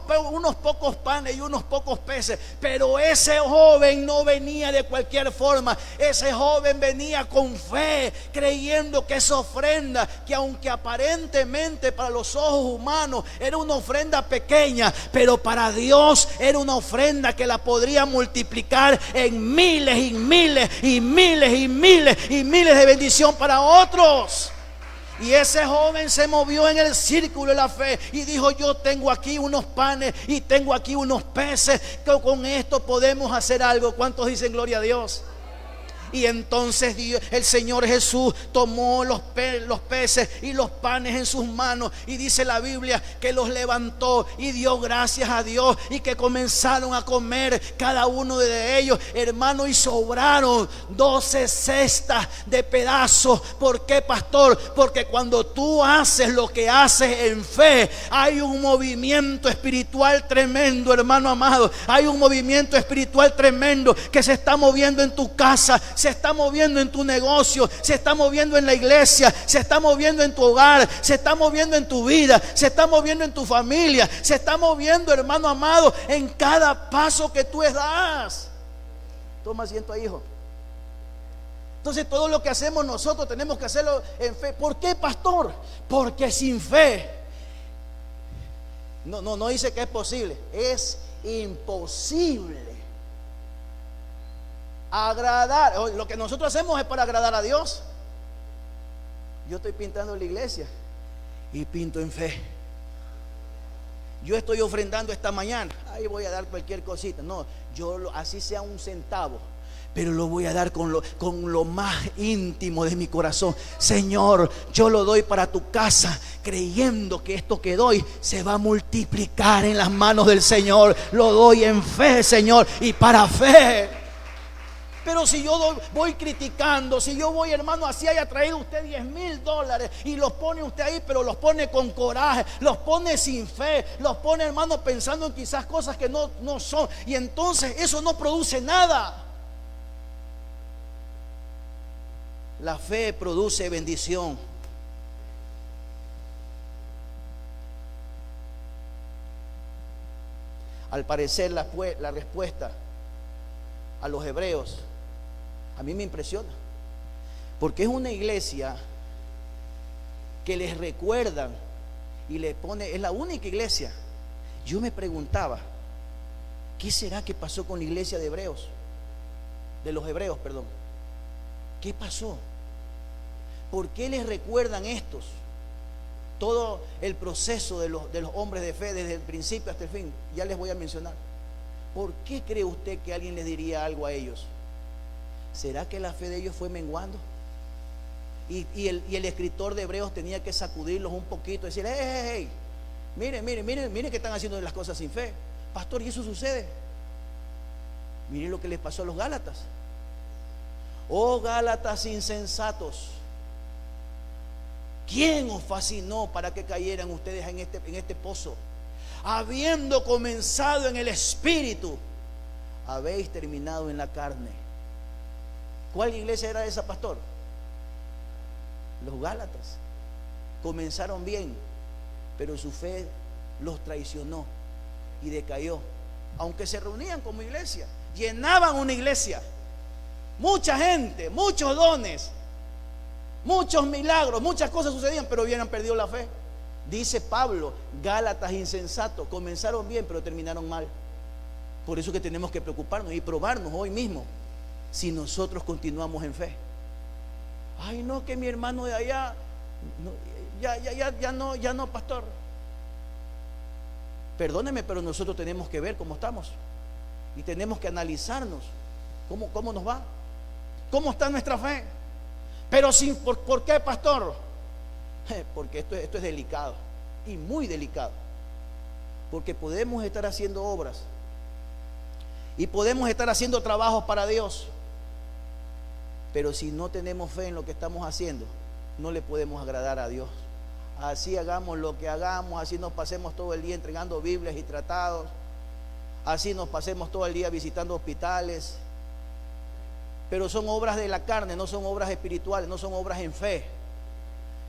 pocos panes y unos pocos peces, pero ese joven no venía de cualquier forma. Ese joven venía con fe, creyendo que esa ofrenda, que aunque aparentemente para los ojos humanos era una ofrenda pequeña, pero para Dios era una ofrenda que la podría multiplicar en miles y miles y miles y miles y miles de bendición para otros. Y ese joven se movió en el círculo de la fe y dijo: yo tengo aquí unos panes y tengo aquí unos peces, que con esto podemos hacer algo. ¿Cuántos dicen gloria a Dios? Y entonces el Señor Jesús tomó los peces y los panes en sus manos, y dice la Biblia que los levantó y dio gracias a Dios, y que comenzaron a comer cada uno de ellos, hermano, y sobraron 12 cestas de pedazos. ¿Por qué, pastor? Porque cuando tú haces lo que haces en fe, hay un movimiento espiritual tremendo, hermano amado. Hay un movimiento espiritual tremendo que se está moviendo en tu casa, se está moviendo en tu negocio, se está moviendo en la iglesia, se está moviendo en tu hogar, se está moviendo en tu vida, se está moviendo en tu familia, se está moviendo, hermano amado, en cada paso que tú das. Toma asiento ahí, hijo. Entonces todo lo que hacemos nosotros tenemos que hacerlo en fe. ¿Por qué, pastor? Porque sin fe no dice que es posible, es imposible agradar. Lo que nosotros hacemos es para agradar a Dios. Yo estoy pintando la iglesia y pinto en fe. Yo estoy ofrendando esta mañana, ahí voy a dar cualquier cosita. No, así sea un centavo, pero lo voy a dar con lo más íntimo de mi corazón. Señor, yo lo doy para tu casa, creyendo que esto que doy se va a multiplicar en las manos del Señor. Lo doy en fe, Señor, y para fe. Pero si yo voy criticando, si yo voy, hermano, así haya traído usted $10,000 y los pone usted ahí, pero los pone con coraje, los pone sin fe, los pone, hermano, pensando en quizás cosas que no son, y entonces eso no produce nada. La fe produce bendición. Al parecer la respuesta a los hebreos a mí me impresiona, porque es una iglesia que les recuerdan y le pone, es la única iglesia. Yo me preguntaba, ¿qué será que pasó con la iglesia de los hebreos, perdón? ¿Qué pasó? ¿Por qué les recuerdan estos todo el proceso de los hombres de fe desde el principio hasta el fin? Ya les voy a mencionar. ¿Por qué cree usted que alguien les diría algo a ellos? ¿Será que la fe de ellos fue menguando? Y el escritor de Hebreos tenía que sacudirlos un poquito, decir: hey, miren que están haciendo las cosas sin fe. Pastor, ¿y eso sucede? Miren lo que les pasó a los Gálatas. Oh Gálatas insensatos, ¿quién os fascinó para que cayeran ustedes en este pozo? Habiendo comenzado en el espíritu, habéis terminado en la carne. ¿Cuál iglesia era esa, pastor? Los Gálatas. Comenzaron bien, pero su fe los traicionó y decayó. Aunque se reunían como iglesia, llenaban una iglesia, mucha gente, muchos dones, muchos milagros, muchas cosas sucedían, pero hubieran perdido la fe. Dice Pablo: Gálatas insensatos, comenzaron bien pero terminaron mal. Por eso que tenemos que preocuparnos y probarnos hoy mismo si nosotros continuamos en fe. Ay, no, que mi hermano de allá, no, ya no, pastor. Perdóneme, pero nosotros tenemos que ver cómo estamos y tenemos que analizarnos cómo nos va, cómo está nuestra fe. Pero sin, ¿por qué, pastor? Porque esto es delicado y muy delicado, porque podemos estar haciendo obras y podemos estar haciendo trabajos para Dios, pero si no tenemos fe en lo que estamos haciendo, no le podemos agradar a Dios. Así hagamos lo que hagamos, así nos pasemos todo el día entregando Biblias y tratados, así nos pasemos todo el día visitando hospitales, pero son obras de la carne, no son obras espirituales, no son obras en fe.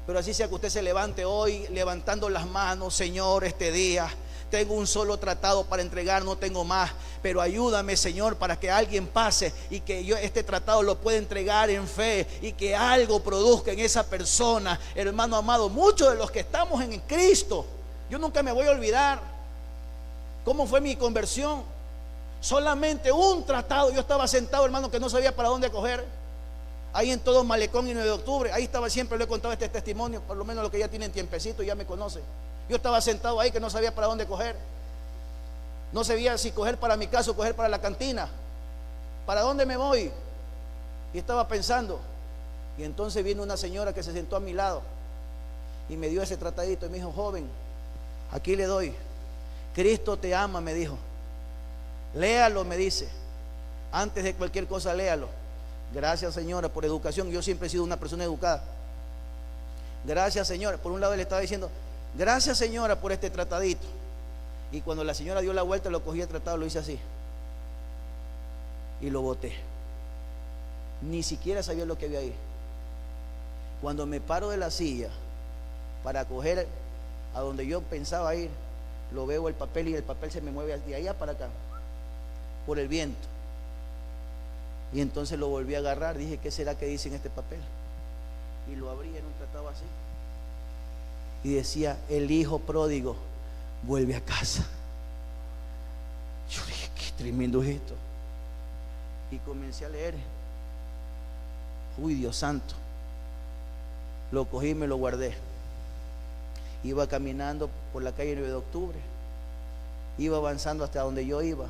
Pero así sea que usted se levante hoy levantando las manos: Señor, este día tengo un solo tratado para entregar, no tengo más, pero ayúdame, Señor, para que alguien pase y que yo este tratado lo pueda entregar en fe y que algo produzca en esa persona. Hermano amado, muchos de los que estamos en Cristo, yo nunca me voy a olvidar cómo fue mi conversión. Solamente un tratado, yo estaba sentado, hermano, que no sabía para dónde coger, ahí en todo Malecón y 9 de octubre, ahí estaba, siempre le he contado este testimonio, por lo menos lo que ya tienen tiempecito, ya me conocen. Yo estaba sentado ahí que no sabía para dónde coger, no sabía si coger para mi casa o coger para la cantina, para dónde me voy, y estaba pensando, y entonces vino una señora que se sentó a mi lado y me dio ese tratadito y me dijo: joven, aquí le doy, Cristo te ama, me dijo, léalo, me dice, antes de cualquier cosa léalo. Gracias, señora, por educación. Yo siempre he sido una persona educada. Gracias, señora. Por un lado le estaba diciendo: gracias, señora, por este tratadito. Y cuando la señora dio la vuelta, lo cogí el tratado, lo hice así y lo boté. Ni siquiera sabía lo que había ahí. Cuando me paro de la silla para coger a donde yo pensaba ir, lo veo el papel y el papel se me mueve de allá para acá por el viento. Y entonces lo volví a agarrar, dije: ¿qué será que dice en este papel? Y lo abrí, en un tratado así, y decía: el hijo pródigo vuelve a casa. Yo dije: qué tremendo es esto. Y comencé a leer. Uy, Dios santo. Lo cogí y me lo guardé. Iba caminando por la calle 9 de octubre, iba avanzando hasta donde yo iba,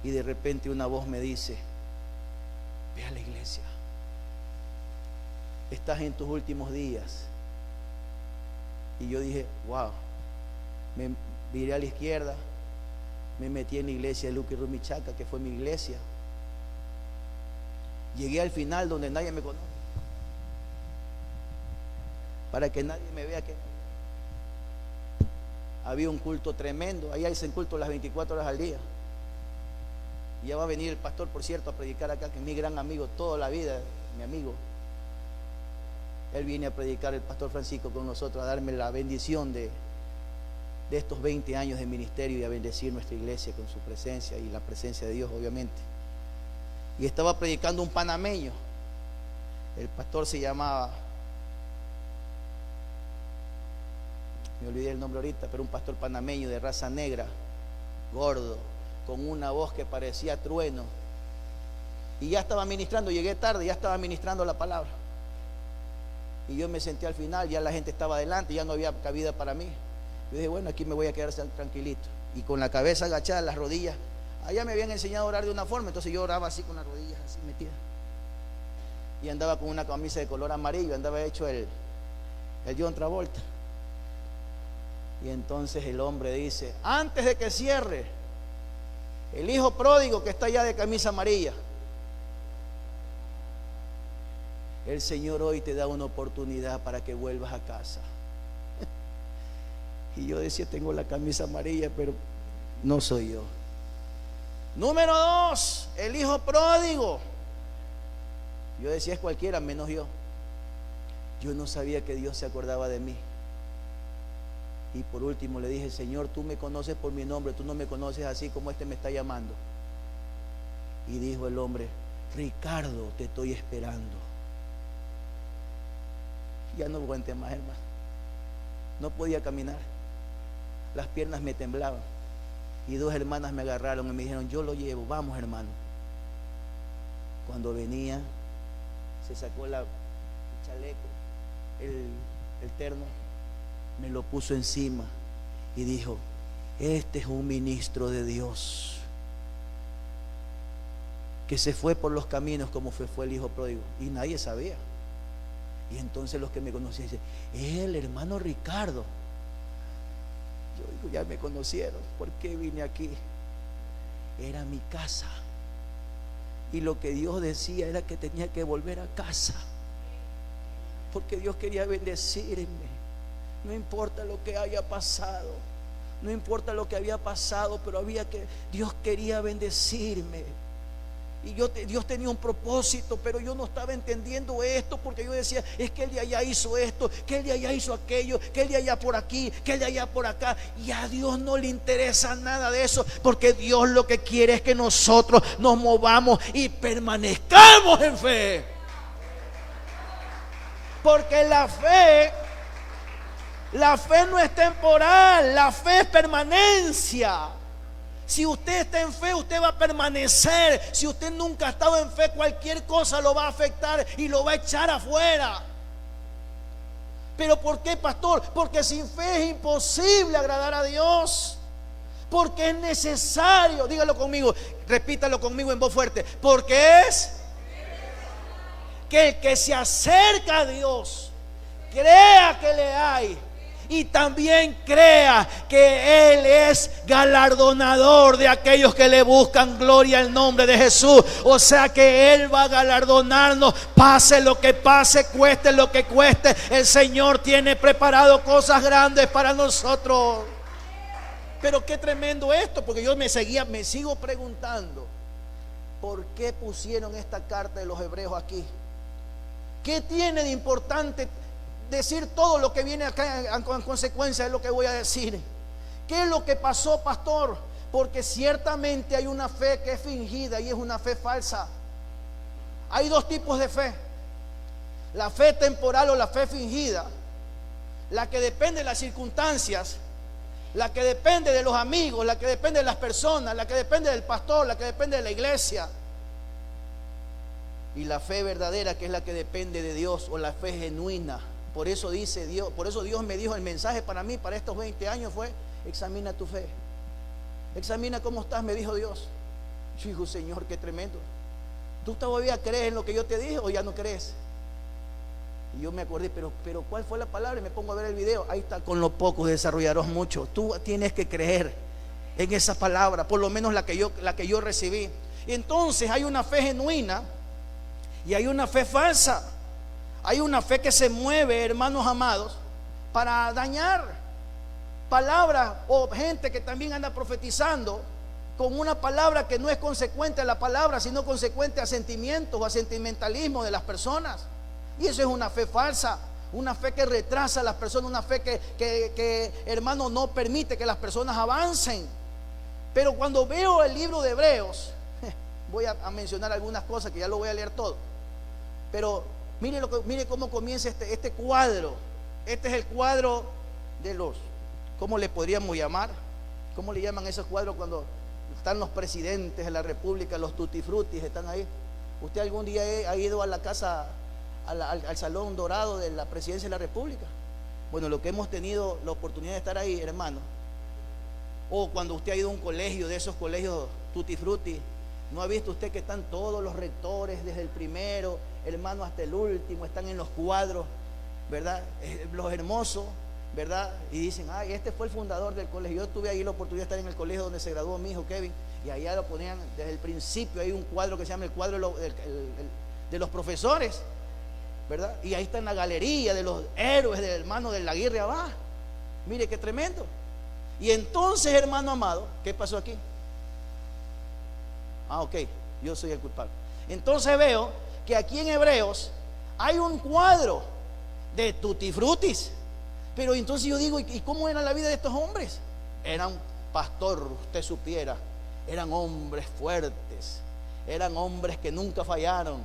y de repente una voz me dice: ve a la iglesia, estás en tus últimos días. Y yo dije: wow. Me viré a la izquierda, me metí en la iglesia de Lucky Rumichaca, que fue mi iglesia. Llegué al final donde nadie me conoce, para que nadie me vea que había un culto tremendo. Ahí hacen culto las 24 horas al día. Y ya va a venir el pastor, por cierto, a predicar acá, que es mi gran amigo toda la vida, mi amigo. Él viene a predicar, el pastor Francisco, con nosotros, a darme la bendición de estos 20 años de ministerio y a bendecir nuestra iglesia con su presencia y la presencia de Dios, obviamente. Y estaba predicando un panameño. El pastor se llamaba, me olvidé el nombre ahorita, pero un pastor panameño de raza negra, gordo, con una voz que parecía trueno. Y ya estaba ministrando, llegué tarde, ya estaba ministrando la palabra. Y yo me senté al final, ya la gente estaba adelante, ya no había cabida para mí. Yo dije: bueno, aquí me voy a quedar tranquilito. Y con la cabeza agachada, las rodillas, allá me habían enseñado a orar de una forma, entonces yo oraba así con las rodillas así metidas. Y andaba con una camisa de color amarillo, andaba hecho el John Travolta. Y entonces el hombre dice: antes de que cierre, el hijo pródigo que está allá de camisa amarilla, el Señor hoy te da una oportunidad para que vuelvas a casa. Y yo decía: tengo la camisa amarilla, pero no soy yo. Número 2, el hijo pródigo. Yo decía: es cualquiera menos yo. Yo no sabía que Dios se acordaba de mí. Y por último le dije: Señor, tú me conoces por mi nombre, tú no me conoces así como este me está llamando. Y dijo el hombre: Ricardo, te estoy esperando. Ya no aguanté más, hermano. No podía caminar. Las piernas me temblaban. Y 2 hermanas me agarraron y me dijeron: yo lo llevo, vamos, hermano. Cuando venía, se sacó el chaleco, el terno, me lo puso encima y dijo: este es un ministro de Dios que se fue por los caminos como fue el hijo pródigo. Y nadie sabía. Y entonces los que me conocían dicen: es el hermano Ricardo. Yo digo: ya me conocieron, ¿por qué vine aquí? Era mi casa. Y lo que Dios decía era que tenía que volver a casa, porque Dios quería bendecirme. No importa lo que haya pasado, no importa lo que había pasado, pero Dios quería bendecirme. Y Dios tenía un propósito, pero yo no estaba entendiendo esto, porque yo decía: es que él de allá hizo esto, que él de allá hizo aquello, que él de allá por aquí, que él de allá por acá. Y a Dios no le interesa nada de eso, porque Dios lo que quiere es que nosotros nos movamos y permanezcamos en fe. Porque la fe no es temporal, la fe es permanencia. Si usted está en fe, usted va a permanecer. Si usted nunca ha estado en fe, cualquier cosa lo va a afectar y lo va a echar afuera. ¿Pero por qué, pastor? Porque sin fe es imposible agradar a Dios. Porque es necesario, dígalo conmigo, repítalo conmigo en voz fuerte. Porque es que el que se acerca a Dios crea que le hay, y también crea que Él es galardonador de aquellos que le buscan. Gloria al nombre de Jesús. O sea que Él va a galardonarnos, pase lo que pase, cueste lo que cueste. El Señor tiene preparado cosas grandes para nosotros. Pero qué tremendo esto, porque yo me sigo preguntando: ¿por qué pusieron esta carta de los Hebreos aquí? ¿Qué tiene de importante decir todo lo que viene acá en consecuencia de lo que voy a decir? ¿Qué es lo que pasó, pastor? Porque ciertamente hay una fe que es fingida y es una fe falsa. Hay dos tipos de fe: la fe temporal o la fe fingida, la que depende de las circunstancias, la que depende de los amigos, la que depende de las personas, la que depende del pastor, la que depende de la iglesia. Y la fe verdadera, que es la que depende de Dios, o la fe genuina. Por eso Dios me dijo, el mensaje para mí, para estos 20 años fue: examina tu fe, examina cómo estás, me dijo Dios. Yo digo: Señor, qué tremendo. ¿Tú todavía crees en lo que yo te dije o ya no crees? Y yo me acordé, pero ¿cuál fue la palabra? Y me pongo a ver el video. Ahí está: con lo poco desarrollarás mucho. Tú tienes que creer en esa palabra, por lo menos la que yo recibí. Y entonces hay una fe genuina y hay una fe falsa. Hay una fe que se mueve, hermanos amados, para dañar. Palabras o gente que también anda profetizando con una palabra que no es consecuente a la palabra, sino consecuente a sentimientos o a sentimentalismo de las personas. Y eso es una fe falsa, una fe que retrasa a las personas, una fe que hermano, no permite que las personas avancen. Pero cuando veo el libro de Hebreos, voy a mencionar algunas cosas que ya lo voy a leer todo. Pero mire cómo comienza este cuadro. Este es el cuadro de los, ¿cómo le podríamos llamar? ¿Cómo le llaman esos cuadros cuando están los presidentes de la república, los tutti frutis están ahí? ¿Usted algún día ha ido a la casa, al salón dorado de la presidencia de la república? Bueno, lo que hemos tenido la oportunidad de estar ahí, hermano. O cuando usted ha ido a un colegio, de esos colegios tutti frutti, ¿no ha visto usted que están todos los rectores, desde el primero, hermano, hasta el último, están en los cuadros, ¿verdad? Los hermosos, ¿verdad? Y dicen: ay, este fue el fundador del colegio. Yo tuve ahí la oportunidad de estar en el colegio donde se graduó mi hijo Kevin, y allá lo ponían desde el principio. Hay un cuadro que se llama el cuadro de los profesores, ¿verdad? Y ahí está en la galería de los héroes del hermano de la Aguirre abajo. Mire qué tremendo. Y entonces, hermano amado, ¿qué pasó aquí? Ok, yo soy el culpable. Entonces veo que aquí en Hebreos hay un cuadro de tutti frutis. Pero entonces yo digo: ¿y cómo era la vida de estos hombres? Eran, pastor, usted supiera, eran hombres fuertes, eran hombres que nunca fallaron.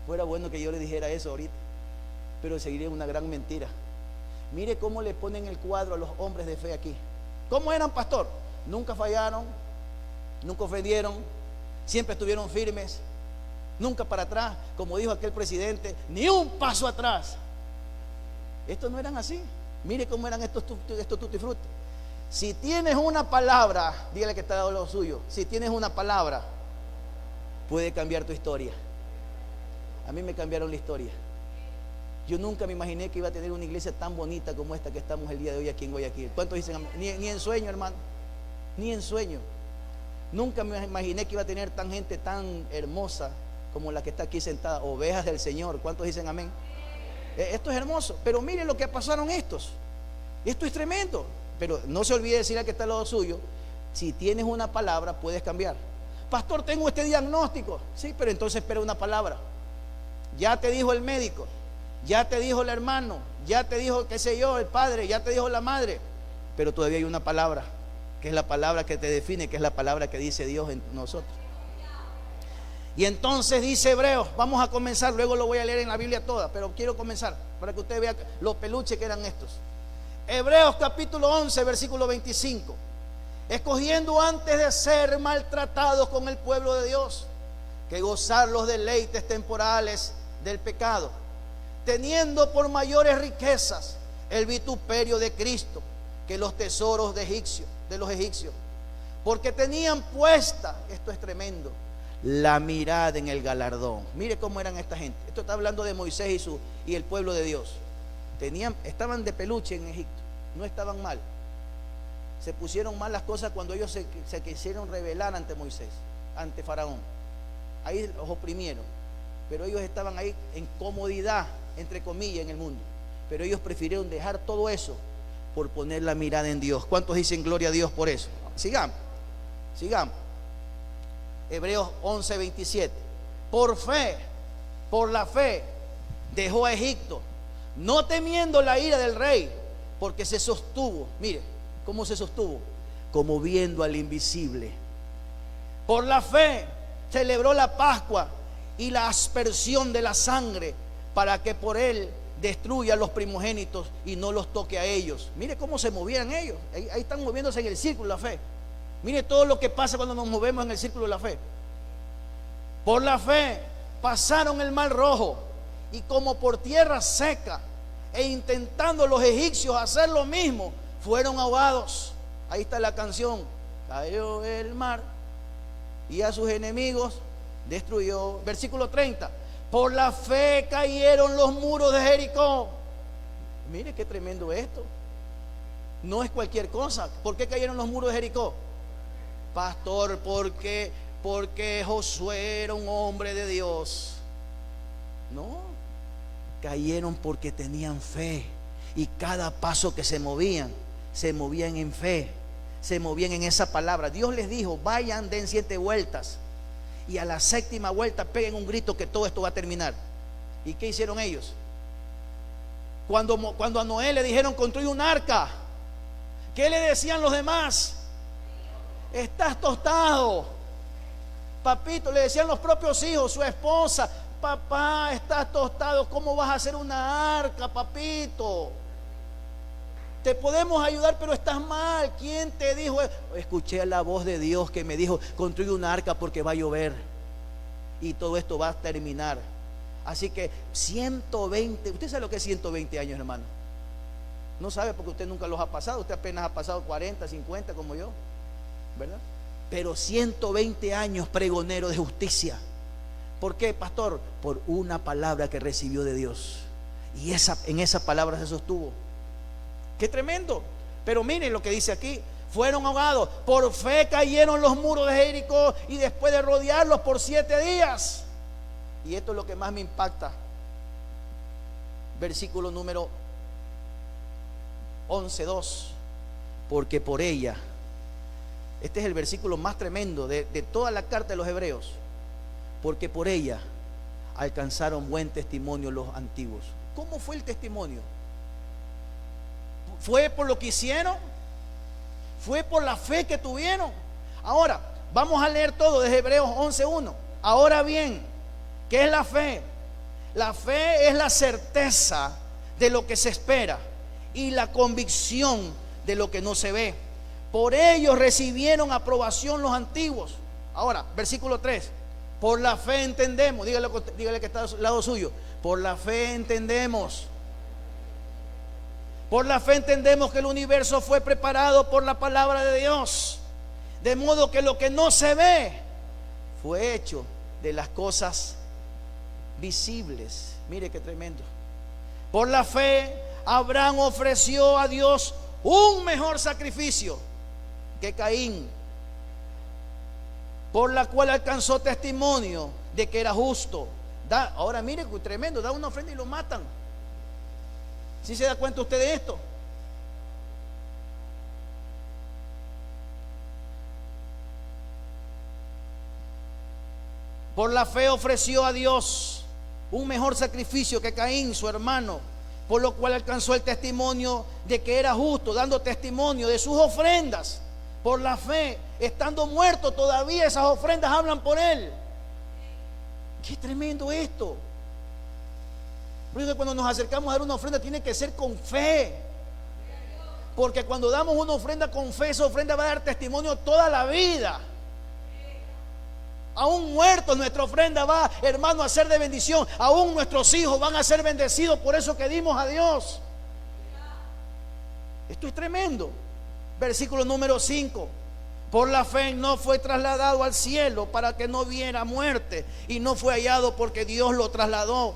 Fuera bueno que yo le dijera eso ahorita, pero seguiría una gran mentira. Mire cómo le ponen el cuadro a los hombres de fe aquí. ¿Cómo eran, pastor? Nunca fallaron, nunca ofendieron, siempre estuvieron firmes, nunca para atrás, como dijo aquel presidente, ni un paso atrás. Estos no eran así. Mire cómo eran estos tutti frutti. Si tienes una palabra, dígale que está al lado suyo, si tienes una palabra, puede cambiar tu historia. A mí me cambiaron la historia. Yo nunca me imaginé que iba a tener una iglesia tan bonita como esta que estamos el día de hoy aquí en Guayaquil. ¿Cuántos dicen? Ni en sueño, hermano. Ni en sueño. Nunca me imaginé que iba a tener tan gente tan hermosa como la que está aquí sentada. Ovejas del Señor. ¿Cuántos dicen amén? Esto es hermoso. Pero miren lo que pasaron estos. Esto es tremendo. Pero no se olvide decir al que está al lado suyo, si tienes una palabra puedes cambiar. Pastor, tengo este diagnóstico. Sí, pero entonces espera una palabra. Ya te dijo el médico, ya te dijo el hermano, ya te dijo, qué sé yo, el padre, ya te dijo la madre, pero todavía hay una palabra, que es la palabra que te define, que es la palabra que dice Dios en nosotros. Y entonces dice Hebreos, vamos a comenzar, luego lo voy a leer en la Biblia toda, pero quiero comenzar para que usted vea los peluches que eran estos. Hebreos capítulo 11, versículo 25. Escogiendo antes de ser maltratados con el pueblo de Dios, que gozar los deleites temporales del pecado, teniendo por mayores riquezas el vituperio de Cristo que los tesoros de los egipcios, porque tenían puesta, esto es tremendo, la mirada en el galardón. Mire cómo eran esta gente. Esto está hablando de Moisés y el pueblo de Dios. Estaban de peluche en Egipto, no estaban mal. Se pusieron mal las cosas cuando ellos se quisieron rebelar ante Moisés, ante Faraón. Ahí los oprimieron, pero ellos estaban ahí en comodidad, entre comillas, en el mundo. Pero ellos prefirieron dejar todo eso por poner la mirada en Dios. ¿Cuántos dicen gloria a Dios por eso? Sigamos. Hebreos 11, 27. Por la fe, dejó a Egipto, no temiendo la ira del rey, porque se sostuvo. Mire cómo se sostuvo, como viendo al invisible. Por la fe celebró la Pascua y la aspersión de la sangre, para que por él destruya a los primogénitos y no los toque a ellos. Mire cómo se movían ellos. Ahí están moviéndose en el círculo de la fe. Mire todo lo que pasa cuando nos movemos en el círculo de la fe. Por la fe pasaron el mar rojo, y como por tierra seca, e intentando los egipcios hacer lo mismo, fueron ahogados. Ahí está la canción. Cayó el mar y a sus enemigos destruyó. Versículo 30. Por la fe cayeron los muros de Jericó. Mire qué tremendo esto. No es cualquier cosa. ¿Por qué cayeron los muros de Jericó? Pastor, porque Josué era un hombre de Dios. No, cayeron porque tenían fe. Y cada paso que se movían en fe, se movían en esa palabra. Dios les dijo, vayan, den 7 vueltas, y a la 7ª vuelta peguen un grito que todo esto va a terminar. ¿Y qué hicieron ellos? Cuando a Noé le dijeron construye un arca, ¿qué le decían los demás? Estás tostado, papito. Le decían los propios hijos, su esposa, papá, estás tostado, ¿cómo vas a hacer una arca, papito? Te podemos ayudar, pero estás mal. ¿Quién te dijo? Escuché la voz de Dios que me dijo, construye una arca porque va a llover y todo esto va a terminar. Así que 120, ¿usted sabe lo que es 120 años, hermano? No sabe porque usted nunca los ha pasado. Usted apenas ha pasado 40, 50 como yo, ¿verdad? Pero 120 años pregonero de justicia. ¿Por qué, pastor? Por una palabra que recibió de Dios, y en esa palabra se sostuvo. ¡Qué tremendo! Pero miren lo que dice aquí. Fueron ahogados. Por fe cayeron los muros de Jericó, y después de rodearlos por 7 días. Y esto es lo que más me impacta. Versículo número 11:2. Porque por ella, este es el versículo más tremendo de toda la carta de los Hebreos. Porque por ella alcanzaron buen testimonio los antiguos. ¿Cómo fue el testimonio? ¿Fue por lo que hicieron? ¿Fue por la fe que tuvieron? Ahora, vamos a leer todo desde Hebreos 11:1. Ahora bien, ¿qué es la fe? La fe es la certeza de lo que se espera y la convicción de lo que no se ve. Por ello recibieron aprobación los antiguos. Ahora, versículo 3. Por la fe entendemos, dígale que está al lado suyo, por la fe entendemos. Por la fe entendemos que el universo fue preparado por la palabra de Dios, de modo que lo que no se ve fue hecho de las cosas visibles. Mire qué tremendo. Por la fe Abraham ofreció a Dios un mejor sacrificio que Caín, por la cual alcanzó testimonio de que era justo. Ahora mire qué tremendo, da una ofrenda y lo matan. ¿Sí se da cuenta usted de esto? Por la fe ofreció a Dios un mejor sacrificio que Caín, su hermano, por lo cual alcanzó el testimonio de que era justo, dando testimonio de sus ofrendas. Por la fe, estando muerto todavía, esas ofrendas hablan por él. Qué tremendo esto. Por eso cuando nos acercamos a dar una ofrenda tiene que ser con fe, porque cuando damos una ofrenda con fe, esa ofrenda va a dar testimonio toda la vida. Aún muertos nuestra ofrenda va, hermano, a ser de bendición. Aún nuestros hijos van a ser bendecidos por eso que dimos a Dios. Esto es tremendo. Versículo número 5. Por la fe no fue trasladado al cielo para que no viera muerte, y no fue hallado porque Dios lo trasladó,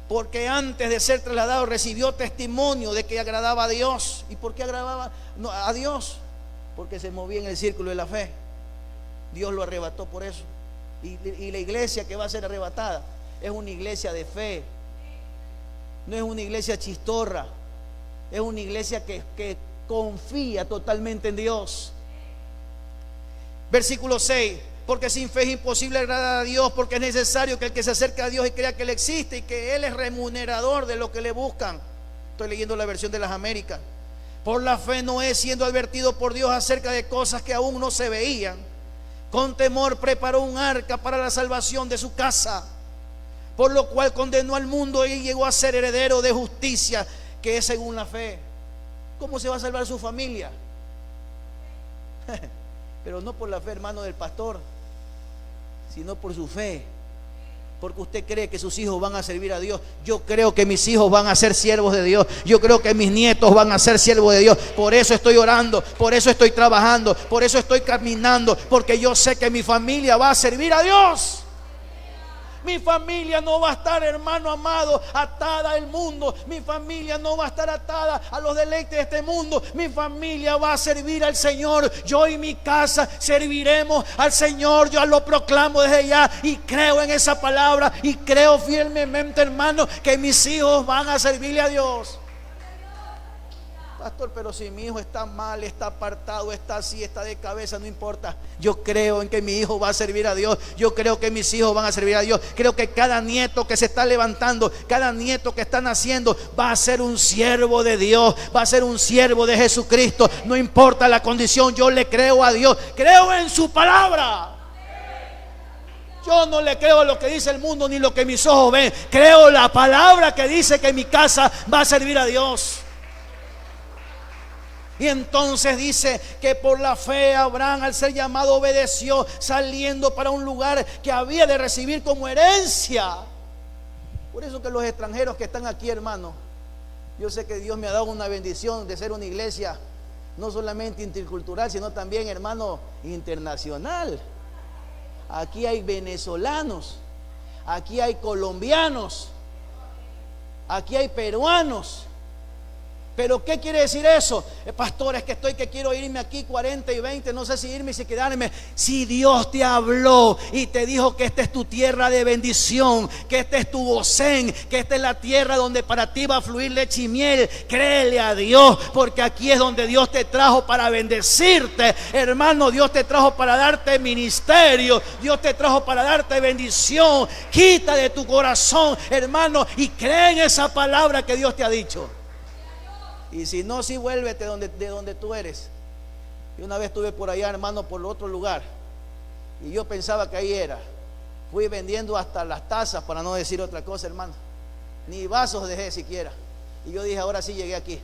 porque antes de ser trasladado recibió testimonio de que agradaba a Dios. ¿Y por qué agradaba a Dios? Porque se movía en el círculo de la fe. Dios lo arrebató por eso. Y la iglesia que va a ser arrebatada es una iglesia de fe. No es una iglesia chistorra. Es una iglesia que confía totalmente en Dios. Versículo 6. Porque sin fe es imposible agradar a Dios, porque es necesario que el que se acerque a Dios y crea que Él existe y que Él es remunerador de lo que le buscan. Estoy leyendo la versión de las Américas. Por la fe Noé, siendo advertido por Dios acerca de cosas que aún no se veían, con temor preparó un arca para la salvación de su casa, por lo cual condenó al mundo y llegó a ser heredero de justicia, que es según la fe. ¿Cómo se va a salvar su familia? Pero no por la fe, hermano, del pastor, sino por su fe. Porque usted cree que sus hijos van a servir a Dios. Yo creo que mis hijos van a ser siervos de Dios. Yo creo que mis nietos van a ser siervos de Dios. Por eso estoy orando, por eso estoy trabajando, por eso estoy caminando, porque yo sé que mi familia va a servir a Dios. Mi familia no va a estar, hermano amado, atada al mundo. Mi familia no va a estar atada a los deleites de este mundo. Mi familia va a servir al Señor. Yo y mi casa serviremos al Señor. Yo lo proclamo desde ya y creo en esa palabra y creo fielmente, hermano, que mis hijos van a servirle a Dios. Pastor, pero si mi hijo está mal, está apartado, está así, está de cabeza, no importa. Yo creo en que mi hijo va a servir a Dios. Yo creo que mis hijos van a servir a Dios. Creo que cada nieto que se está levantando, cada nieto que está naciendo, va a ser un siervo de Dios, va a ser un siervo de Jesucristo. No importa la condición, yo le creo a Dios. Creo en su palabra. Yo no le creo a lo que dice el mundo ni lo que mis ojos ven. Creo la palabra que dice que mi casa va a servir a Dios. Y entonces dice que por la fe Abraham, al ser llamado, obedeció, saliendo para un lugar que había de recibir como herencia. Por eso que los extranjeros que están aquí, hermano, yo sé que Dios me ha dado una bendición de ser una iglesia no solamente intercultural, sino también, hermano, internacional. Aquí hay venezolanos, aquí hay colombianos, aquí hay peruanos. Pero ¿qué quiere decir eso? Pastor, es que quiero irme aquí 40 y 20, no sé si irme y si quedarme. Si Dios te habló y te dijo que esta es tu tierra de bendición, que este es tu Gosén, que esta es la tierra donde para ti va a fluir leche y miel, créele a Dios, porque aquí es donde Dios te trajo para bendecirte. Hermano, Dios te trajo para darte ministerio, Dios te trajo para darte bendición. Quita de tu corazón, hermano, y cree en esa palabra que Dios te ha dicho. Y si no, sí, vuélvete de donde tú eres. Yo una vez estuve por allá, hermano, por otro lugar, y yo pensaba que ahí era. Fui vendiendo hasta las tazas, para no decir otra cosa, hermano. Ni vasos dejé siquiera. Y yo dije, ahora sí llegué aquí.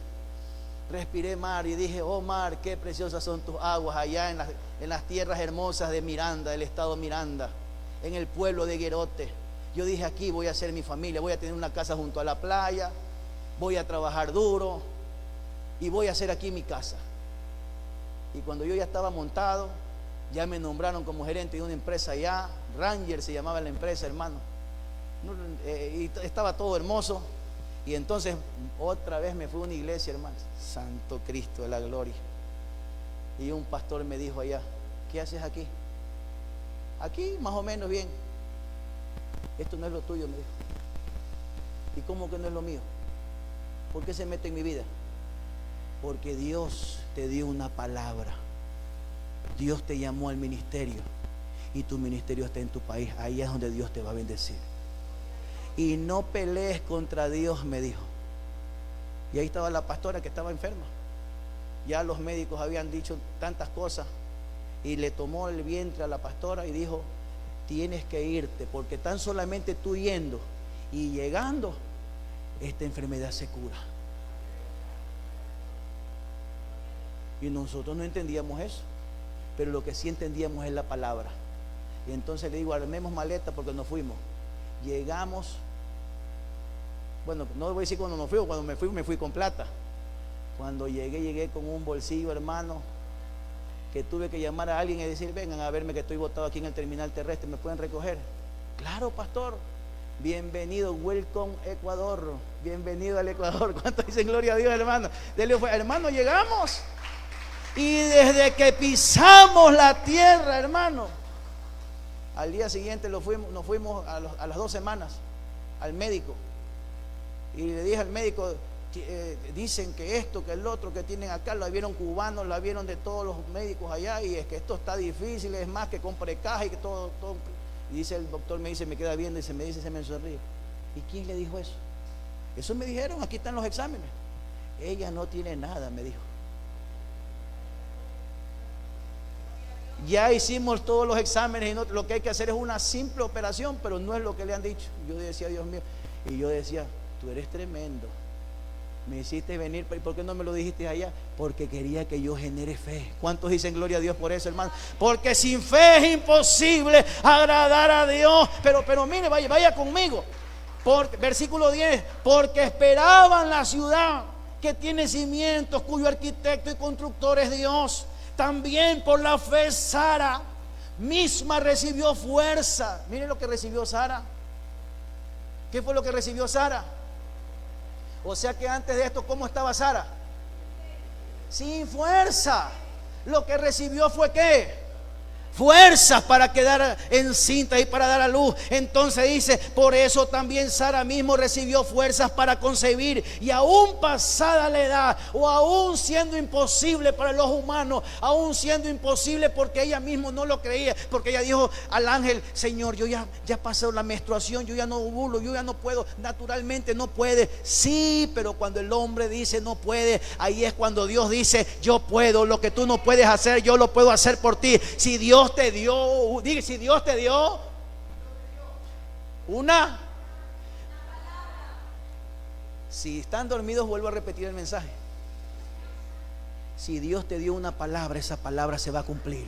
Respiré mar y dije, oh mar, qué preciosas son tus aguas allá en las tierras hermosas de Miranda, del estado Miranda. en el pueblo de Guerote. Yo dije, aquí voy a hacer mi familia, voy a tener una casa junto a la playa, voy a trabajar duro y voy a hacer aquí mi casa. Y cuando yo ya estaba montado, ya me nombraron como gerente de una empresa allá, Ranger se llamaba la empresa, hermano. Y estaba todo hermoso. Y entonces otra vez me fui a una iglesia, hermano. Santo Cristo de la gloria. Y un pastor me dijo allá, ¿qué haces aquí? Aquí más o menos bien. Esto no es lo tuyo, me dijo. ¿Y cómo que no es lo mío? ¿Por qué se mete en mi vida? Porque Dios te dio una palabra. Dios te llamó al ministerio y tu ministerio está en tu país. Ahí es donde Dios te va a bendecir. Y no pelees contra Dios, me dijo. Y ahí estaba la pastora que estaba enferma. Ya los médicos habían dicho tantas cosas. Y le tomó el vientre a la pastora y dijo, tienes que irte, porque tan solamente tú yendo y llegando, esta enfermedad se cura. Y nosotros no entendíamos eso, pero lo que sí entendíamos es la palabra. Y entonces le digo, armemos maleta porque nos fuimos. Llegamos, bueno, no voy a decir cuando nos fuimos, cuando me fui con plata. Cuando llegué con un bolsillo, hermano, que tuve que llamar a alguien y decir, vengan a verme que estoy botado aquí en el terminal terrestre, ¿me pueden recoger? Claro, pastor, bienvenido, welcome Ecuador, bienvenido al Ecuador. ¿Cuánto dicen gloria a Dios, hermano? Hermano, llegamos y desde que pisamos la tierra, hermano, al día siguiente nos fuimos a las 2 semanas al médico y le dije al médico, dicen que esto, que el otro que tienen acá, la vieron cubanos, la vieron de todos los médicos allá, y es que esto está difícil, es más que compre caja y que todo. Y dice el doctor, me dice, me queda viendo y se me sonríe. ¿Y quién le dijo eso? Eso me dijeron, aquí están los exámenes. Ella no tiene nada, me dijo. Ya hicimos todos los exámenes y lo que hay que hacer es una simple operación, pero no es lo que le han dicho. Yo decía, Dios mío, y yo decía, tú eres tremendo. Me hiciste venir, ¿y por qué no me lo dijiste allá? Porque quería que yo genere fe. ¿Cuántos dicen gloria a Dios por eso, hermano? Porque sin fe es imposible agradar a Dios. Pero mire, vaya conmigo. Versículo 10. Porque esperaban la ciudad que tiene cimientos, cuyo arquitecto y constructor es Dios. También por la fe Sara misma recibió fuerza. Mire lo que recibió Sara. ¿Qué fue lo que recibió Sara? O sea que antes de esto, ¿cómo estaba Sara? Sin fuerza. Lo que recibió fue ¿qué? Fuerzas para quedar encinta y para dar a luz. Entonces dice, por eso también Sara mismo recibió fuerzas para concebir, y aún pasada la edad, o aún siendo imposible para los humanos, aún siendo imposible porque ella misma no lo creía, porque ella dijo al ángel, Señor, yo ya pasé la menstruación, yo ya no ovulo, yo ya no puedo, naturalmente no puede. Sí, pero cuando el hombre dice no puede, ahí es cuando Dios dice, yo puedo, lo que tú no puedes hacer, yo lo puedo hacer por ti. Si Dios te dio, diga, si Dios te dio una, si están dormidos, vuelvo a repetir el mensaje. Si Dios te dio una palabra, esa palabra se va a cumplir.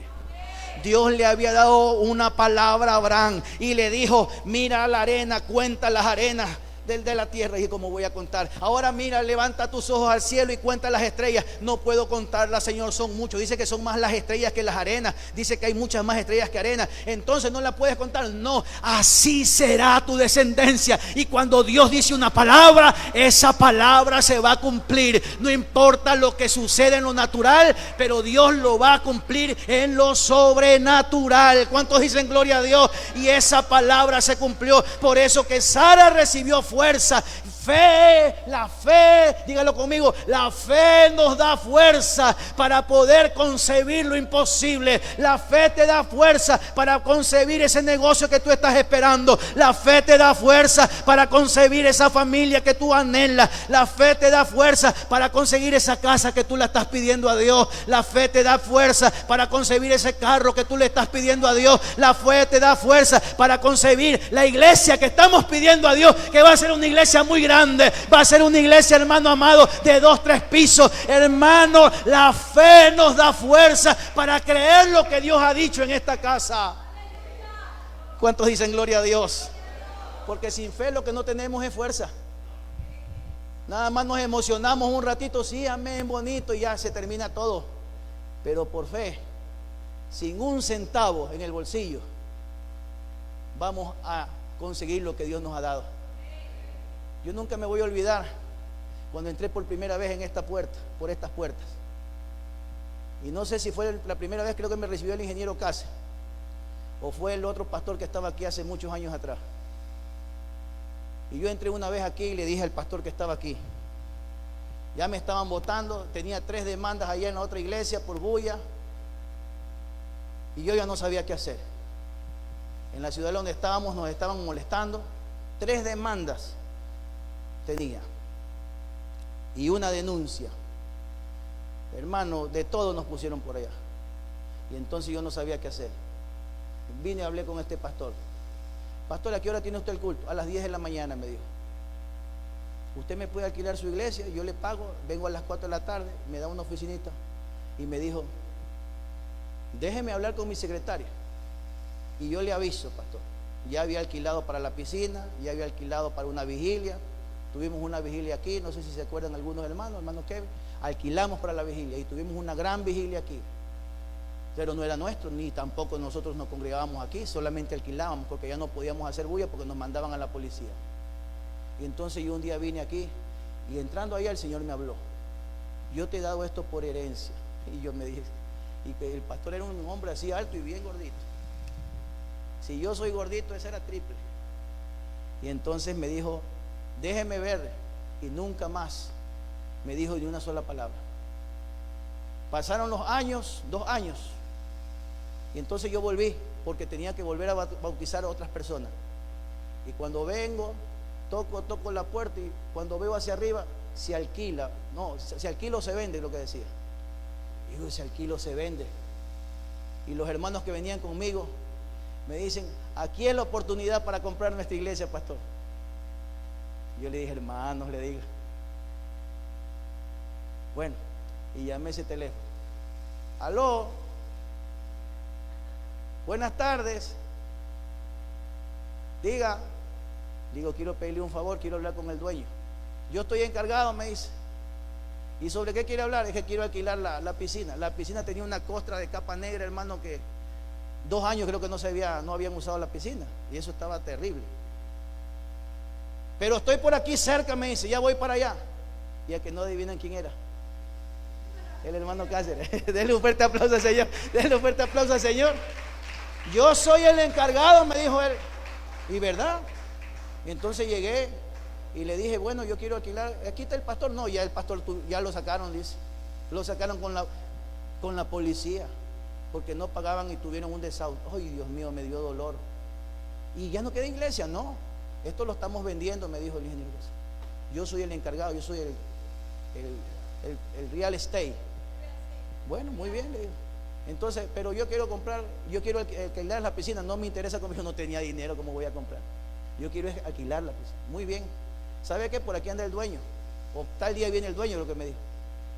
Dios le había dado una palabra a Abraham y le dijo, mira la arena, cuenta las arenas de la tierra. Y como voy a contar, ahora mira, levanta tus ojos al cielo y cuenta las estrellas. No puedo contarlas, Señor, son muchos. Dice que son más las estrellas que las arenas. Dice que hay muchas más estrellas que arenas. Entonces no la puedes contar. No, así será tu descendencia. Y cuando Dios dice una palabra, esa palabra se va a cumplir. No importa lo que sucede en lo natural, pero Dios lo va a cumplir en lo sobrenatural. ¿Cuántos dicen gloria a Dios? Y esa palabra se cumplió. Por eso que Sara recibió fuerza. Fe, la fe, dígalo conmigo, la fe nos da fuerza para poder concebir lo imposible. La fe te da fuerza para concebir ese negocio que tú estás esperando. La fe te da fuerza para concebir esa familia que tú anhelas. La fe te da fuerza para conseguir esa casa que tú le estás pidiendo a Dios. La fe te da fuerza para concebir ese carro que tú le estás pidiendo a Dios. La fe te da fuerza para concebir la iglesia que estamos pidiendo a Dios, que va a ser una iglesia muy grande, va a ser una iglesia, hermano amado, de 2, 3 pisos. Hermano, la fe nos da fuerza para creer lo que Dios ha dicho en esta casa. ¿Cuántos dicen gloria a Dios? Porque sin fe lo que no tenemos es fuerza. Nada más nos emocionamos un ratito, sí, amén, bonito, y ya se termina todo. Pero por fe, sin un centavo en el bolsillo, vamos a conseguir lo que Dios nos ha dado. Yo nunca me voy a olvidar cuando entré por primera vez en esta puerta, por estas puertas. Y no sé si fue la primera vez, creo que me recibió el ingeniero Case, o fue el otro pastor que estaba aquí hace muchos años atrás. Y yo entré una vez aquí y le dije al pastor que estaba aquí, ya me estaban votando, tenía 3 demandas allá en la otra iglesia por bulla, y yo ya no sabía qué hacer. En la ciudad donde estábamos nos estaban molestando, 3 demandas tenía y una denuncia. Hermano, de todo nos pusieron por allá. Y entonces yo no sabía qué hacer. Vine y hablé con este pastor. Pastor, ¿a qué hora tiene usted el culto? A las 10 de la mañana, me dijo. Usted me puede alquilar su iglesia, yo le pago, vengo a las 4 de la tarde, me da una oficinita. Y me dijo, déjeme hablar con mi secretaria. Y yo le aviso, pastor. Ya había alquilado para la piscina, ya había alquilado para una vigilia. Tuvimos una vigilia aquí, no sé si se acuerdan algunos hermanos, hermano Kevin. Alquilamos para la vigilia y tuvimos una gran vigilia aquí. Pero no era nuestro, ni tampoco nosotros nos congregábamos aquí, solamente alquilábamos porque ya no podíamos hacer bulla porque nos mandaban a la policía. Y entonces yo un día vine aquí y entrando ahí el Señor me habló. Yo te he dado esto por herencia. Y yo me dije, y que el pastor era un hombre así alto y bien gordito. Si yo soy gordito, ese era triple. Y entonces me dijo, déjeme ver. Y nunca más me dijo ni una sola palabra. Pasaron los años, 2 años. Y entonces yo volví porque tenía que volver a bautizar a otras personas. Y cuando vengo, toco la puerta y cuando veo hacia arriba, se alquila. No, se alquila o se vende, lo que decía. Y digo, se alquila o se vende. Y los hermanos que venían conmigo me dicen, aquí es la oportunidad para comprar nuestra iglesia, pastor. Yo le dije, hermanos, le digo. Bueno, y llamé ese teléfono. Aló, buenas tardes. Diga. Digo, quiero pedirle un favor, quiero hablar con el dueño. Yo estoy encargado, me dice. ¿Y sobre qué quiere hablar? Es que quiero alquilar la piscina. La piscina tenía una costra de capa negra, hermano, que 2 años creo que no habían usado la piscina. Y eso estaba terrible. Pero estoy por aquí cerca, me dice, ya voy para allá. Y a que no adivinan quién era. El hermano Cáceres. Denle un fuerte aplauso al Señor. Denle un fuerte aplauso al Señor. Yo soy el encargado, me dijo él. Y verdad. Entonces llegué y le dije, bueno, yo quiero alquilar. Aquí está el pastor. No, ya el pastor ya lo sacaron, dice. Lo sacaron con la policía. Porque no pagaban y tuvieron un desahucio. Ay, Dios mío, me dio dolor. Y ya no queda iglesia, no. Esto lo estamos vendiendo, me dijo el ingeniero. Yo soy el encargado, yo soy el real estate. Bueno, muy bien, le digo. Entonces, pero yo quiero comprar, yo quiero alquilar la piscina. No me interesa, como yo no tenía dinero, ¿cómo voy a comprar? Yo quiero alquilar la piscina. Muy bien. ¿Sabe qué? Por aquí anda el dueño. O tal día viene el dueño, lo que me dijo.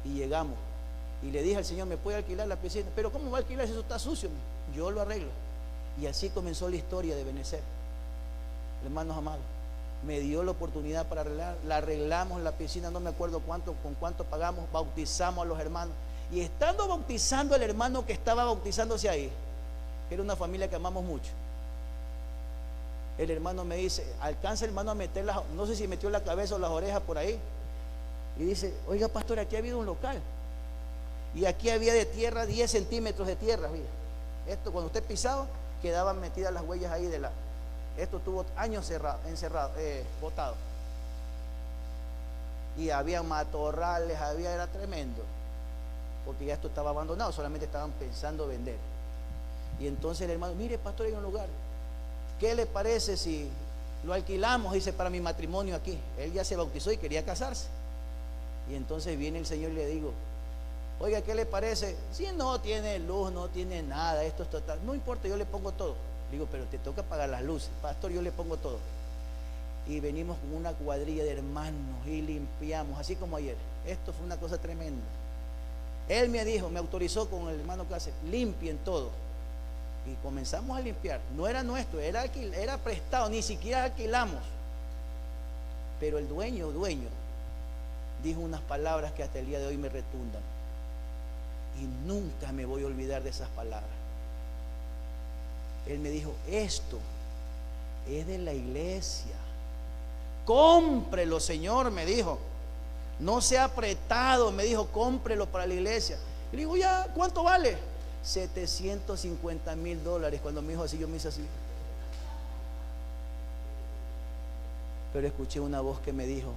Y llegamos. Y le dije al Señor, ¿me puede alquilar la piscina? Pero ¿cómo va a alquilar si eso está sucio? Yo lo arreglo. Y así comenzó la historia de Benecer. Hermanos amados, me dio la oportunidad para arreglar. La arreglamos la piscina, no me acuerdo con cuánto pagamos. Bautizamos a los hermanos. Y estando bautizando al hermano que estaba bautizándose ahí, que era una familia que amamos mucho, el hermano me dice, alcanza el hermano a meter no sé si metió la cabeza o las orejas por ahí, y dice, oiga pastor, aquí ha habido un local y aquí había de tierra 10 centímetros de tierra, mira. Esto cuando usted pisaba quedaban metidas las huellas ahí esto tuvo años encerrado, botado, y había matorrales, era tremendo, porque ya esto estaba abandonado, solamente estaban pensando vender. Y entonces el hermano, mire pastor, hay un lugar, ¿qué le parece si lo alquilamos? Dice, para mi matrimonio aquí. Él ya se bautizó y quería casarse. Y entonces viene el Señor y le digo, oiga, ¿qué le parece? Si no tiene luz, no tiene nada, esto es total, no importa, yo le pongo todo. Digo, pero te toca pagar las luces, pastor, yo le pongo todo. Y venimos con una cuadrilla de hermanos y limpiamos, así como ayer. Esto fue una cosa tremenda. Él me dijo, me autorizó con el hermano Cáceres, limpien todo. Y comenzamos a limpiar. No era nuestro, era prestado, ni siquiera alquilamos. Pero el dueño dijo unas palabras que hasta el día de hoy me retundan. Y nunca me voy a olvidar de esas palabras. Él me dijo: esto es de la iglesia. Cómprelo, Señor, me dijo. No sea apretado, me dijo, cómprelo para la iglesia. Y le digo, ya, ¿cuánto vale? $750,000. Cuando me dijo así, yo me hice así. Pero escuché una voz que me dijo: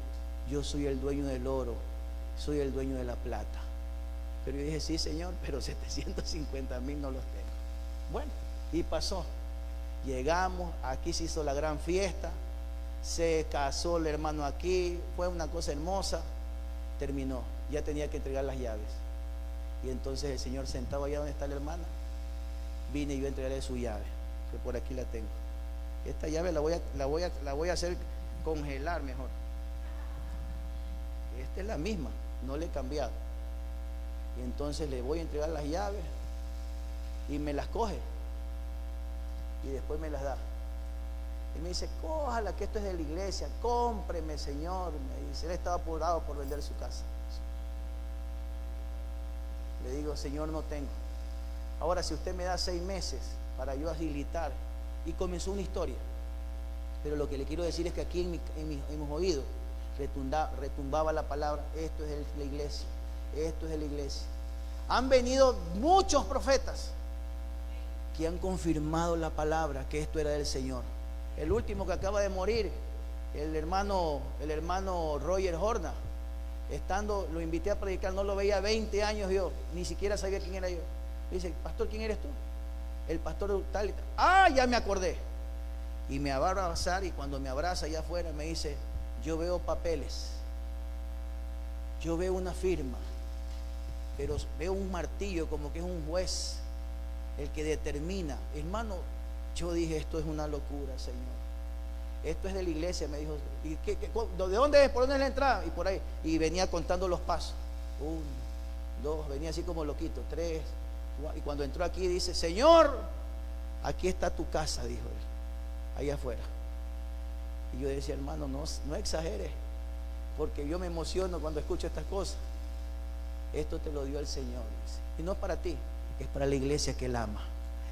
yo soy el dueño del oro, soy el dueño de la plata. Pero yo dije, sí, Señor, pero 750,000 no los tengo. Bueno, y pasó. Llegamos, aquí se hizo la gran fiesta, se casó el hermano aquí, fue una cosa hermosa. Terminó, ya tenía que entregar las llaves. Y entonces el Señor, sentado allá donde está la hermana, vine y yo a entregarle su llave, que por aquí la tengo. Esta llave la voy a hacer congelar mejor. Esta es la misma, no le he cambiado. Y entonces le voy a entregar las llaves y me las coge y después me las da. Y me dice: cójala, que esto es de la iglesia, cómpreme, Señor. Me dice, él estaba apurado por vender su casa. Le digo: Señor, no tengo. Ahora, si usted me da 6 meses para yo agilitar. Y comenzó una historia. Pero lo que le quiero decir es que aquí en mis oídos retumbaba la palabra: esto es de la iglesia, esto es de la iglesia. Han venido muchos profetas que han confirmado la palabra, que esto era del Señor. El último que acaba de morir, el hermano Roger Horna, lo invité a predicar, no lo veía 20 años yo, ni siquiera sabía quién era yo. Me dice: pastor, ¿quién eres tú? El pastor tal y tal. Ah, ya me acordé. Y me va a abrazar, y cuando me abraza allá afuera me dice: yo veo papeles, yo veo una firma, pero veo un martillo, como que es un juez el que determina. Hermano, yo dije: esto es una locura, Señor. Esto es de la iglesia, me dijo. ¿Y de dónde es? ¿Por dónde es la entrada? Y por ahí. Y venía contando los pasos. 1, 2, venía así como loquito. 3, 4. Y cuando entró aquí dice: Señor, aquí está tu casa, dijo él, allá afuera. Y yo decía: hermano, no exageres, porque yo me emociono cuando escucho estas cosas. Esto te lo dio el Señor, dice. Y no es para ti, es para la iglesia que Él ama.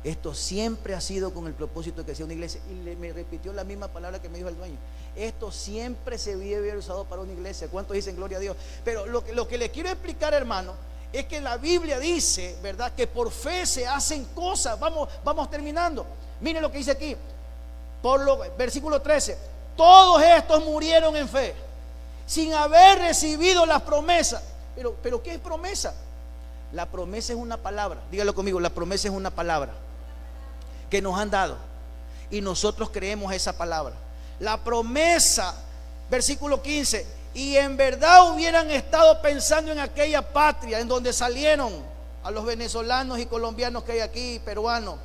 Esto siempre ha sido con el propósito de que sea una iglesia. Y me repitió la misma palabra que me dijo el dueño: esto siempre se debe haber usado para una iglesia. ¿Cuántos dicen gloria a Dios? Pero lo que le quiero explicar, hermano, es que la Biblia dice, ¿verdad?, que por fe se hacen cosas. Vamos terminando. Miren lo que dice aquí, versículo 13: todos estos murieron en fe, sin haber recibido las promesas. Pero ¿qué es promesa? La promesa es una palabra. Dígalo conmigo: la promesa es una palabra que nos han dado, y nosotros creemos esa palabra. La promesa, versículo 15: y en verdad hubieran estado pensando en aquella patria en donde salieron, a los venezolanos y colombianos que hay aquí, peruanos.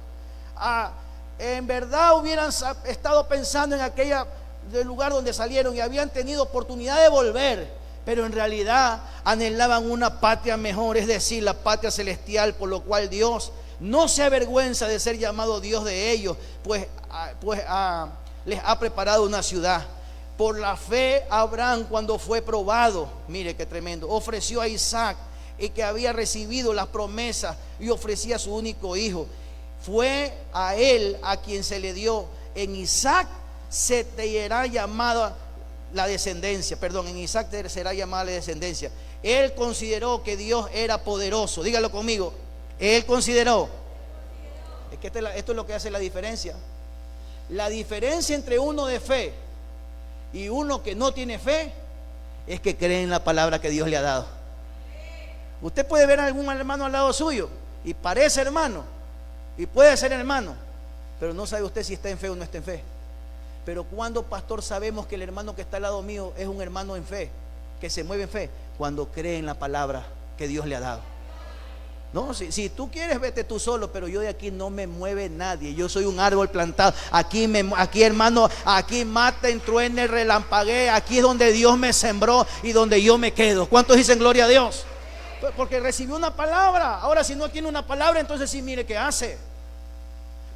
En verdad hubieran estado pensando en del lugar donde salieron, y habían tenido oportunidad de volver, pero en realidad anhelaban una patria mejor, es decir, la patria celestial, por lo cual Dios no se avergüenza de ser llamado Dios de ellos, pues les ha preparado una ciudad. Por la fe, Abraham, cuando fue probado, mire qué tremendo, ofreció a Isaac, y que había recibido las promesas, y ofrecía a su único hijo. Fue a él a quien se le dio: en Isaac se te será llamada la descendencia. En Isaac te será llamada la descendencia. Él consideró que Dios era poderoso. Dígalo conmigo: él consideró. Es que esto es lo que hace la diferencia. La diferencia entre uno de fe y uno que no tiene fe es que cree en la palabra que Dios le ha dado. Usted puede ver a algún hermano al lado suyo y parece hermano, y puede ser hermano, pero no sabe usted si está en fe o no está en fe. Pero cuando, pastor, sabemos que el hermano que está al lado mío es un hermano en fe, que se mueve en fe? Cuando cree en la palabra que Dios le ha dado. No, si tú quieres, vete tú solo, pero yo de aquí no me mueve nadie. Yo soy un árbol plantado. Aquí hermano, aquí maten, truene, relampaguee. Aquí es donde Dios me sembró y donde yo me quedo. ¿Cuántos dicen gloria a Dios? Porque recibió una palabra. Ahora, si no tiene una palabra, entonces sí, mire qué hace.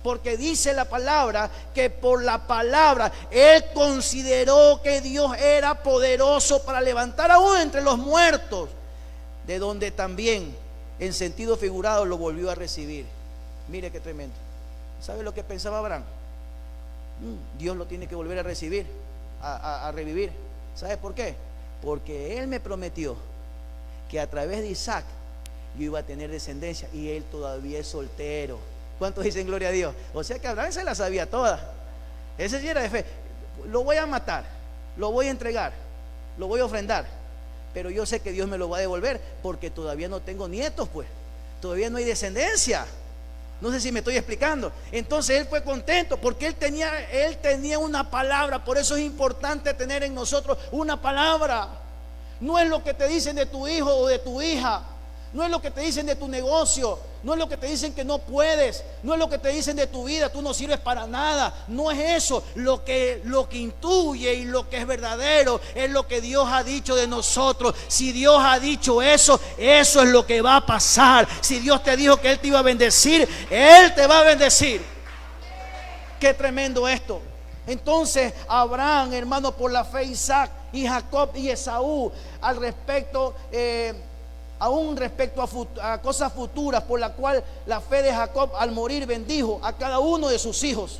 porque dice la palabra que por la palabra él consideró que Dios era poderoso para levantar aún entre los muertos, de donde también en sentido figurado lo volvió a recibir. Mire qué tremendo. ¿Sabe lo que pensaba Abraham? Dios lo tiene que volver a recibir, a revivir. ¿Sabe por qué? Porque él me prometió que a través de Isaac yo iba a tener descendencia, y él todavía es soltero. ¿Cuántos dicen gloria a Dios? O sea que Abraham se la sabía toda. Ese sí era de fe. Lo voy a matar, lo voy a entregar, lo voy a ofrendar, pero yo sé que Dios me lo va a devolver, porque todavía no tengo nietos, pues todavía no hay descendencia. No sé si me estoy explicando. Entonces él fue contento porque él tenía una palabra. Por eso es importante tener en nosotros una palabra. No es lo que te dicen de tu hijo o de tu hija, no es lo que te dicen de tu negocio, no es lo que te dicen que no puedes, no es lo que te dicen de tu vida, tú no sirves para nada. No es eso. Lo que intuye y lo que es verdadero es lo que Dios ha dicho de nosotros. Si Dios ha dicho eso, eso es lo que va a pasar. Si Dios te dijo que Él te iba a bendecir, Él te va a bendecir. Qué tremendo esto. Entonces Abraham, hermano, por la fe, Isaac y Jacob y Esaú, al respecto, aún respecto a cosas futuras, por la cual la fe de Jacob al morir bendijo a cada uno de sus hijos,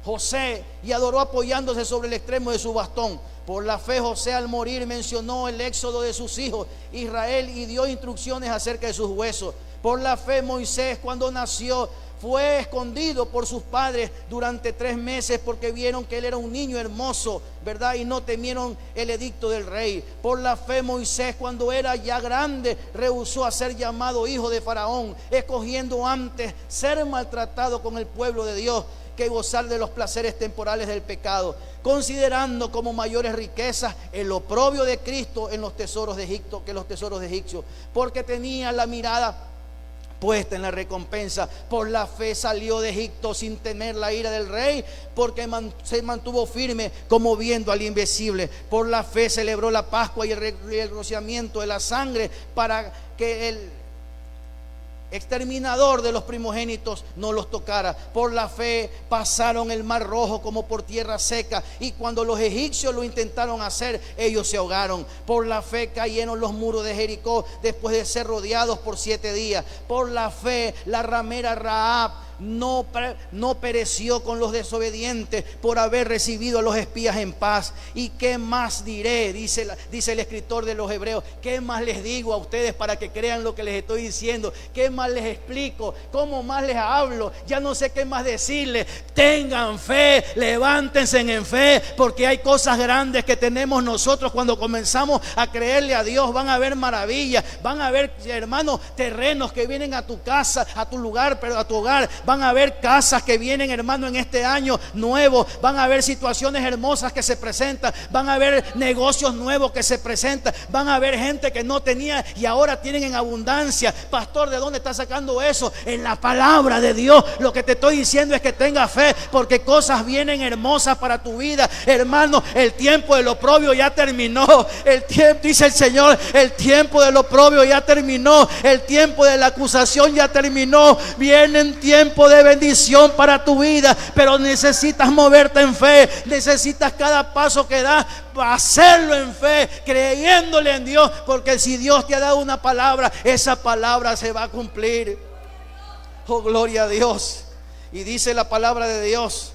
José, y adoró apoyándose sobre el extremo de su bastón. Por la fe José al morir mencionó el éxodo de sus hijos Israel y dio instrucciones acerca de sus huesos. Por la fe Moisés, cuando nació, fue escondido por sus padres durante 3 meses, porque vieron que él era un niño hermoso, ¿verdad? Y no temieron el edicto del rey. Por la fe Moisés, cuando era ya grande, rehusó a ser llamado hijo de Faraón, escogiendo antes ser maltratado con el pueblo de Dios que gozar de los placeres temporales del pecado, considerando como mayores riquezas el oprobio de Cristo en los tesoros de Egipto que los tesoros de Egipcio, porque tenía la mirada puesta en la recompensa. Por la fe salió de Egipto sin temer la ira del rey, porque se mantuvo firme como viendo al invisible. Por la fe celebró la Pascua y el rociamiento de la sangre, para que el exterminador de los primogénitos no los tocara. Por la fe pasaron el mar rojo como por tierra seca, y cuando los egipcios lo intentaron hacer, ellos se ahogaron. Por la fe cayeron los muros de Jericó después de ser rodeados por 7 días. Por la fe la ramera Rahab no pereció con los desobedientes, por haber recibido a los espías en paz. ¿Y qué más diré? Dice el escritor de los Hebreos. ¿Qué más les digo a ustedes para que crean lo que les estoy diciendo? ¿Qué más les explico? ¿Cómo más les hablo? Ya no sé qué más decirles. Tengan fe, levántense en fe, porque hay cosas grandes que tenemos nosotros cuando comenzamos a creerle a Dios. Van a haber maravillas, van a haber, hermanos, terrenos que vienen a tu casa, a tu lugar, pero a tu hogar. Van a haber casas que vienen, hermano, en este año nuevo. Van a haber situaciones hermosas que se presentan. Van a haber negocios nuevos que se presentan. Van a haber gente que no tenía y ahora tienen en abundancia. Pastor, ¿de dónde está sacando eso? En la palabra de Dios. Lo que te estoy diciendo es que tenga fe, porque cosas vienen hermosas para tu vida. Hermano, el tiempo del oprobio ya terminó. El tiempo, dice el Señor, el tiempo del oprobio ya terminó. El tiempo de la acusación ya terminó. Vienen tiempos de bendición para tu vida, pero necesitas moverte en fe. Necesitas cada paso que das hacerlo en fe, creyéndole en Dios, porque si Dios te ha dado una palabra, esa palabra se va a cumplir. Oh, gloria a Dios. Y dice la palabra de Dios: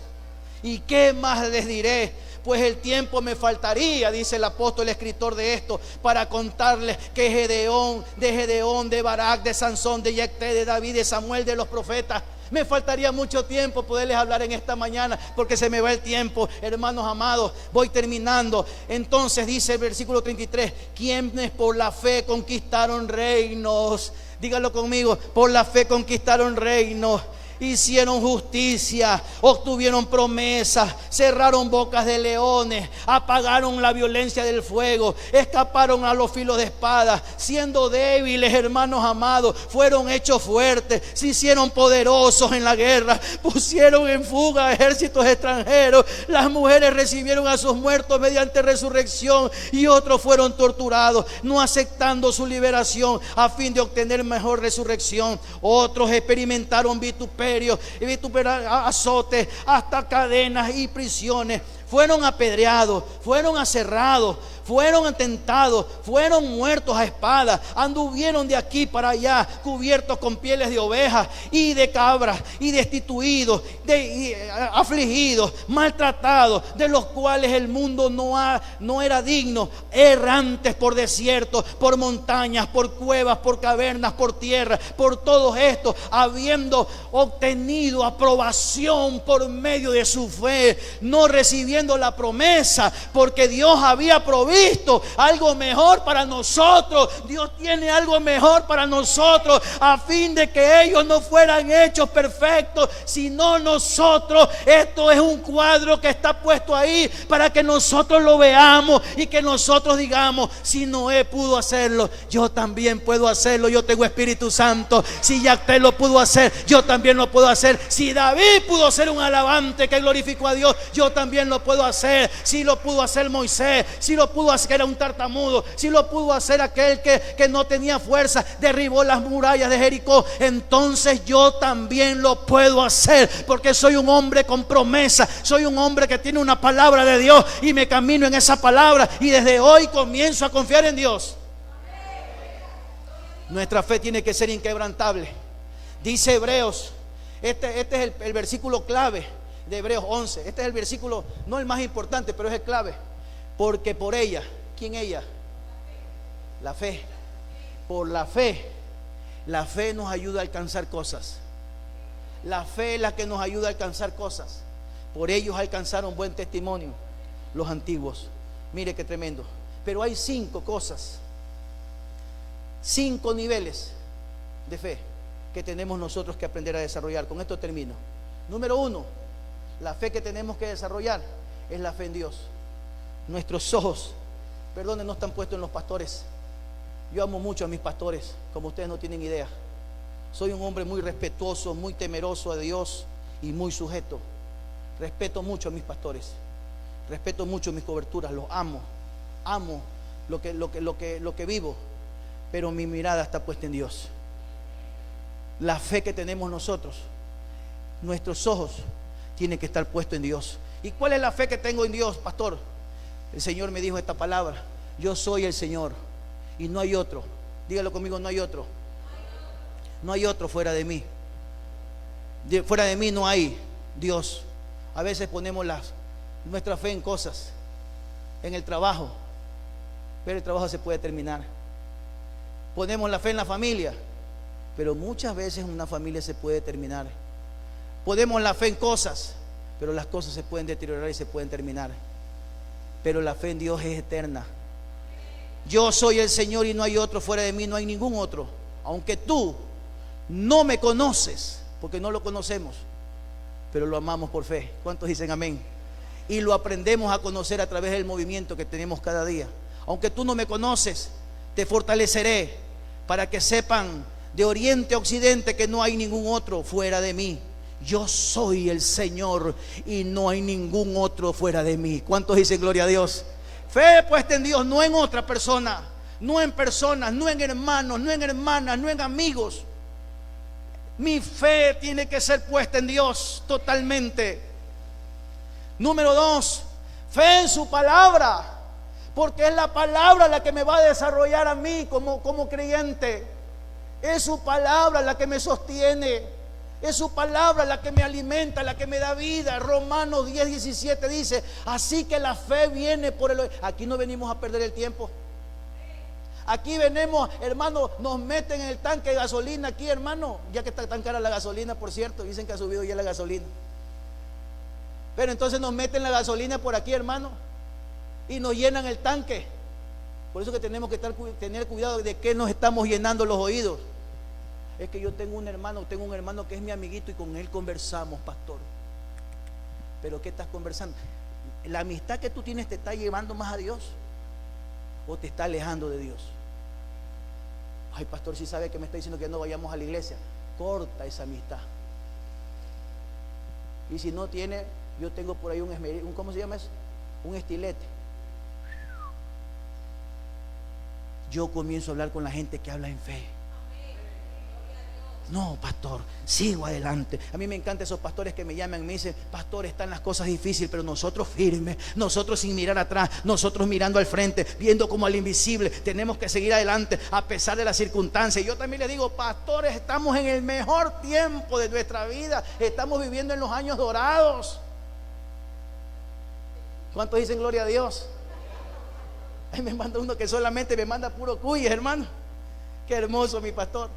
¿y qué más les diré? Pues el tiempo me faltaría, dice el apóstol escritor de esto, para contarles que Gedeón, de Barak, de Sansón, de Jefté, de David, de Samuel, de los profetas. Me faltaría mucho tiempo poderles hablar en esta mañana, porque se me va el tiempo, hermanos amados. Voy terminando. Entonces dice el versículo 33: quienes por la fe conquistaron reinos. Dígalo conmigo: por la fe conquistaron reinos, hicieron justicia, obtuvieron promesas, cerraron bocas de leones, apagaron la violencia del fuego, escaparon a los filos de espada. Siendo débiles, hermanos amados, fueron hechos fuertes, se hicieron poderosos en la guerra, pusieron en fuga a ejércitos extranjeros. Las mujeres recibieron a sus muertos mediante resurrección, y otros fueron torturados, no aceptando su liberación a fin de obtener mejor resurrección. Otros experimentaron vituperio vituperios, azotes, hasta cadenas y prisiones. Fueron apedreados, fueron aserrados, fueron atentados, fueron muertos a espada, anduvieron de aquí para allá, cubiertos con pieles de ovejas y de cabras, y destituidos, afligidos, maltratados, de los cuales el mundo no era digno, errantes por desiertos, por montañas, por cuevas, por cavernas, por tierra, por todos estos, habiendo obtenido aprobación por medio de su fe, no recibiendo la promesa, porque Dios había provisto algo mejor para nosotros. Dios tiene algo mejor para nosotros, a fin de que ellos no fueran hechos perfectos, sino nosotros. Esto es un cuadro que está puesto ahí para que nosotros lo veamos y que nosotros digamos: si Noé pudo hacerlo, yo también puedo hacerlo. Yo tengo Espíritu Santo. Si Yacté lo pudo hacer, yo también lo puedo hacer. Si David pudo ser un alabante que glorificó a Dios, yo también lo puedo hacer. Si lo pudo hacer Moisés, si lo pudo hacer, que era un tartamudo, si lo pudo hacer aquel que no tenía fuerza, derribó las murallas de Jericó, entonces yo también lo puedo hacer, porque soy un hombre con promesa, soy un hombre que tiene una palabra de Dios y me camino en esa palabra, y desde hoy comienzo a confiar en Dios. Nuestra fe tiene que ser inquebrantable. Dice Hebreos, este es el versículo clave de Hebreos 11. Este es el versículo, no el más importante, pero es el clave. Porque por ella, ¿quién ella? La fe. Por la fe nos ayuda a alcanzar cosas. La fe es la que nos ayuda a alcanzar cosas. Por ellos alcanzaron buen testimonio los antiguos. Mire qué tremendo. Pero hay 5 cosas, 5 niveles de fe que tenemos nosotros que aprender a desarrollar. Con esto termino. Número 1, la fe que tenemos que desarrollar es la fe en Dios. Nuestros ojos, perdón, no están puestos en los pastores. Yo amo mucho a mis pastores, como ustedes no tienen idea. Soy un hombre muy respetuoso, muy temeroso a Dios y muy sujeto. Respeto mucho a mis pastores, respeto mucho mis coberturas, los amo. Amo lo que vivo, pero mi mirada está puesta en Dios. La fe que tenemos nosotros, nuestros ojos tienen que estar puestos en Dios. ¿Y cuál es la fe que tengo en Dios, pastor? El Señor me dijo esta palabra: yo soy el Señor y no hay otro. Dígalo conmigo: no hay otro. No hay otro fuera de mí. Fuera de mí no hay Dios. A veces ponemos nuestra fe en cosas, en el trabajo, pero el trabajo se puede terminar. Ponemos la fe en la familia, pero muchas veces una familia se puede terminar. Ponemos la fe en cosas, pero las cosas se pueden deteriorar y se pueden terminar. Pero la fe en Dios es eterna. Yo soy el Señor y no hay otro, fuera de mí no hay ningún otro. Aunque tú no me conoces, porque no lo conocemos, pero lo amamos por fe. ¿Cuántos dicen amén? Y lo aprendemos a conocer a través del movimiento que tenemos cada día. Aunque tú no me conoces, te fortaleceré para que sepan de oriente a occidente que no hay ningún otro fuera de mí. Yo soy el Señor y no hay ningún otro fuera de mí. ¿Cuántos dicen gloria a Dios? Fe puesta en Dios, no en otra persona, no en personas, no en hermanos, no en hermanas, no en amigos. Mi fe tiene que ser puesta en Dios totalmente. Número 2, fe en su palabra, porque es la palabra la que me va a desarrollar a mí como creyente. Es su palabra la que me sostiene. Es su palabra la que me alimenta, la que me da vida. Romanos 10:17 dice: así que la fe viene por el oír. Aquí no venimos a perder el tiempo. Aquí venimos, hermano, nos meten en el tanque de gasolina aquí, hermano. Ya que está tan cara la gasolina, por cierto, dicen que ha subido ya la gasolina. Pero entonces nos meten la gasolina por aquí, hermano, y nos llenan el tanque. Por eso que tenemos que tener cuidado de que nos estamos llenando los oídos. Es que yo tengo un hermano que es mi amiguito y con él conversamos, pastor. Pero ¿qué estás conversando? ¿La amistad que tú tienes te está llevando más a Dios o te está alejando de Dios? Ay, pastor, si sabe que me está diciendo que no vayamos a la iglesia. Corta esa amistad. Y si no tiene, yo tengo por ahí un ¿cómo se llama eso? Un estilete. Yo comienzo a hablar con la gente que habla en fe. No, pastor, sigo adelante. A mí me encantan esos pastores que me llaman y me dicen: pastor, están las cosas difíciles, pero nosotros firmes, nosotros sin mirar atrás, nosotros mirando al frente, viendo como al invisible. Tenemos que seguir adelante a pesar de las circunstancias. Yo también les digo: pastores, estamos en el mejor tiempo de nuestra vida. Estamos viviendo en los años dorados. ¿Cuántos dicen gloria a Dios? Ahí me manda uno que solamente me manda puro cuyes, hermano. Qué hermoso, mi pastor.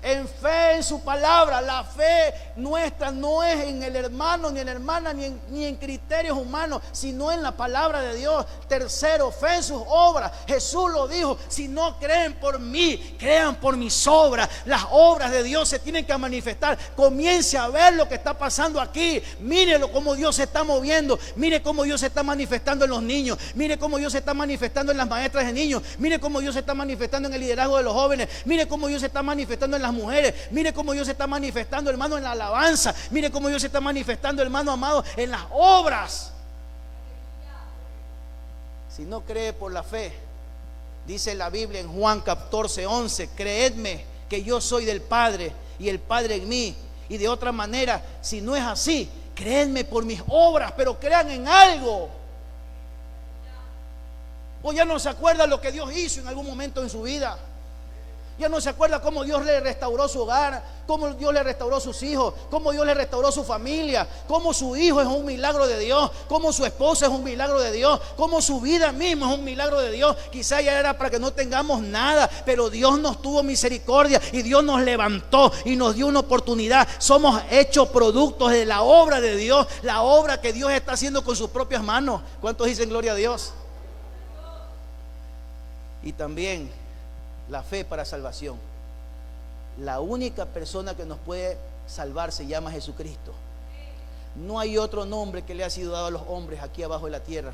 En fe, en su palabra. La fe nuestra no es en el hermano ni en la hermana ni en criterios humanos, sino en la palabra de Dios. Tercero, fe en sus obras. Jesús lo dijo: si no creen por mí, crean por mis obras. Las obras de Dios se tienen que manifestar. Comience a ver lo que está pasando aquí. Mírelo cómo Dios se está moviendo. Mire cómo Dios se está manifestando en los niños. Mire cómo Dios se está manifestando en las maestras de niños. Mire cómo Dios se está manifestando en el liderazgo de los jóvenes. Mire cómo Dios se está manifestando en las mujeres. Mire cómo Dios se está manifestando, hermano, en la alabanza. Mire cómo Dios se está manifestando, hermano amado, en las obras. Si no cree por la fe, dice la Biblia en Juan 14:11: creedme que yo soy del Padre y el Padre en mí. Y de otra manera, si no es así, creedme por mis obras, pero crean en algo. O ya no se acuerda lo que Dios hizo en algún momento en su vida. Ya no se acuerda cómo Dios le restauró su hogar, cómo Dios le restauró sus hijos, cómo Dios le restauró su familia, cómo su hijo es un milagro de Dios, cómo su esposa es un milagro de Dios, cómo su vida misma es un milagro de Dios. Quizá ya era para que no tengamos nada, pero Dios nos tuvo misericordia y Dios nos levantó y nos dio una oportunidad. Somos hechos productos de la obra de Dios, la obra que Dios está haciendo con sus propias manos. ¿Cuántos dicen gloria a Dios? Y también la fe para salvación. La única persona que nos puede salvar se llama Jesucristo. No hay otro nombre que le ha sido dado a los hombres aquí abajo de la tierra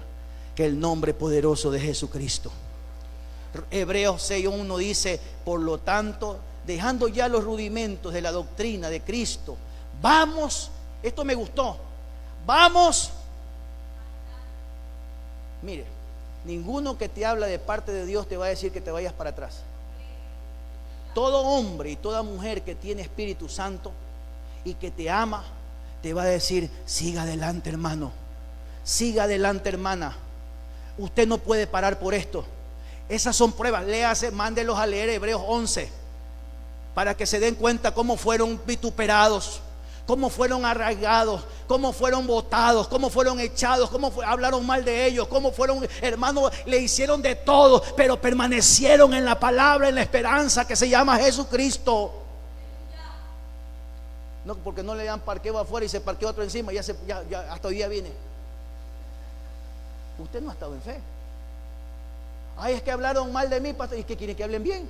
que el nombre poderoso de Jesucristo. Hebreos 6:1 dice: por lo tanto, dejando ya los rudimentos de la doctrina de Cristo, vamos, esto me gustó, vamos. Mire, ninguno que te habla de parte de Dios te va a decir que te vayas para atrás. Todo hombre y toda mujer que tiene Espíritu Santo y que te ama, te va a decir: siga adelante, hermano, siga adelante, hermana. Usted no puede parar por esto. Esas son pruebas. Léase, mándelos a leer Hebreos 11 para que se den cuenta cómo fueron vituperados, cómo fueron arraigados, cómo fueron botados, cómo fueron echados, hablaron mal de ellos, cómo fueron, hermanos, le hicieron de todo, pero permanecieron en la palabra, en la esperanza que se llama Jesucristo. No, porque no le dan parqueo afuera y se parqueó otro encima, ya hasta hoy día viene. Usted no ha estado en fe. Ay, es que hablaron mal de mí, pastor. ¿Y qué quieren que hablen bien?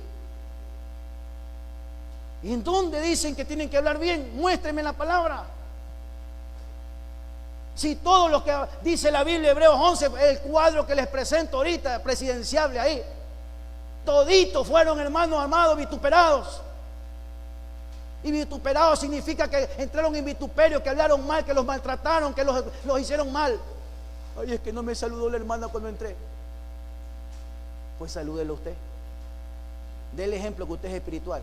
¿Y en dónde dicen que tienen que hablar bien? Muéstrenme la palabra. Si todo lo que dice la Biblia, Hebreos 11, el cuadro que les presento ahorita, presidenciable ahí, toditos fueron, hermanos amados, vituperados. Y vituperados significa que entraron en vituperio, que hablaron mal, que los maltrataron, que los hicieron mal. Ay, es que no me saludó la hermana cuando entré. Pues salúdelo usted. Dé el ejemplo que usted es espiritual.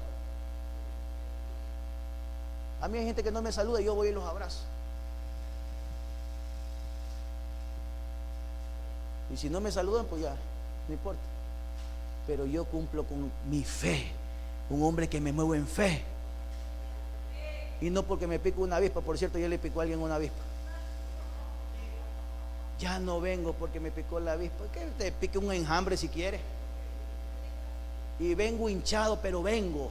A mí hay gente que no me saluda y yo voy y los abrazo. Y si no me saludan, pues ya, no importa. Pero yo cumplo con mi fe. Un hombre que me muevo en fe. Y no porque me pico una avispa. Por cierto, yo le picó a alguien una avispa. Ya no vengo porque me picó la avispa. Que te pique un enjambre si quieres. Y vengo hinchado, pero vengo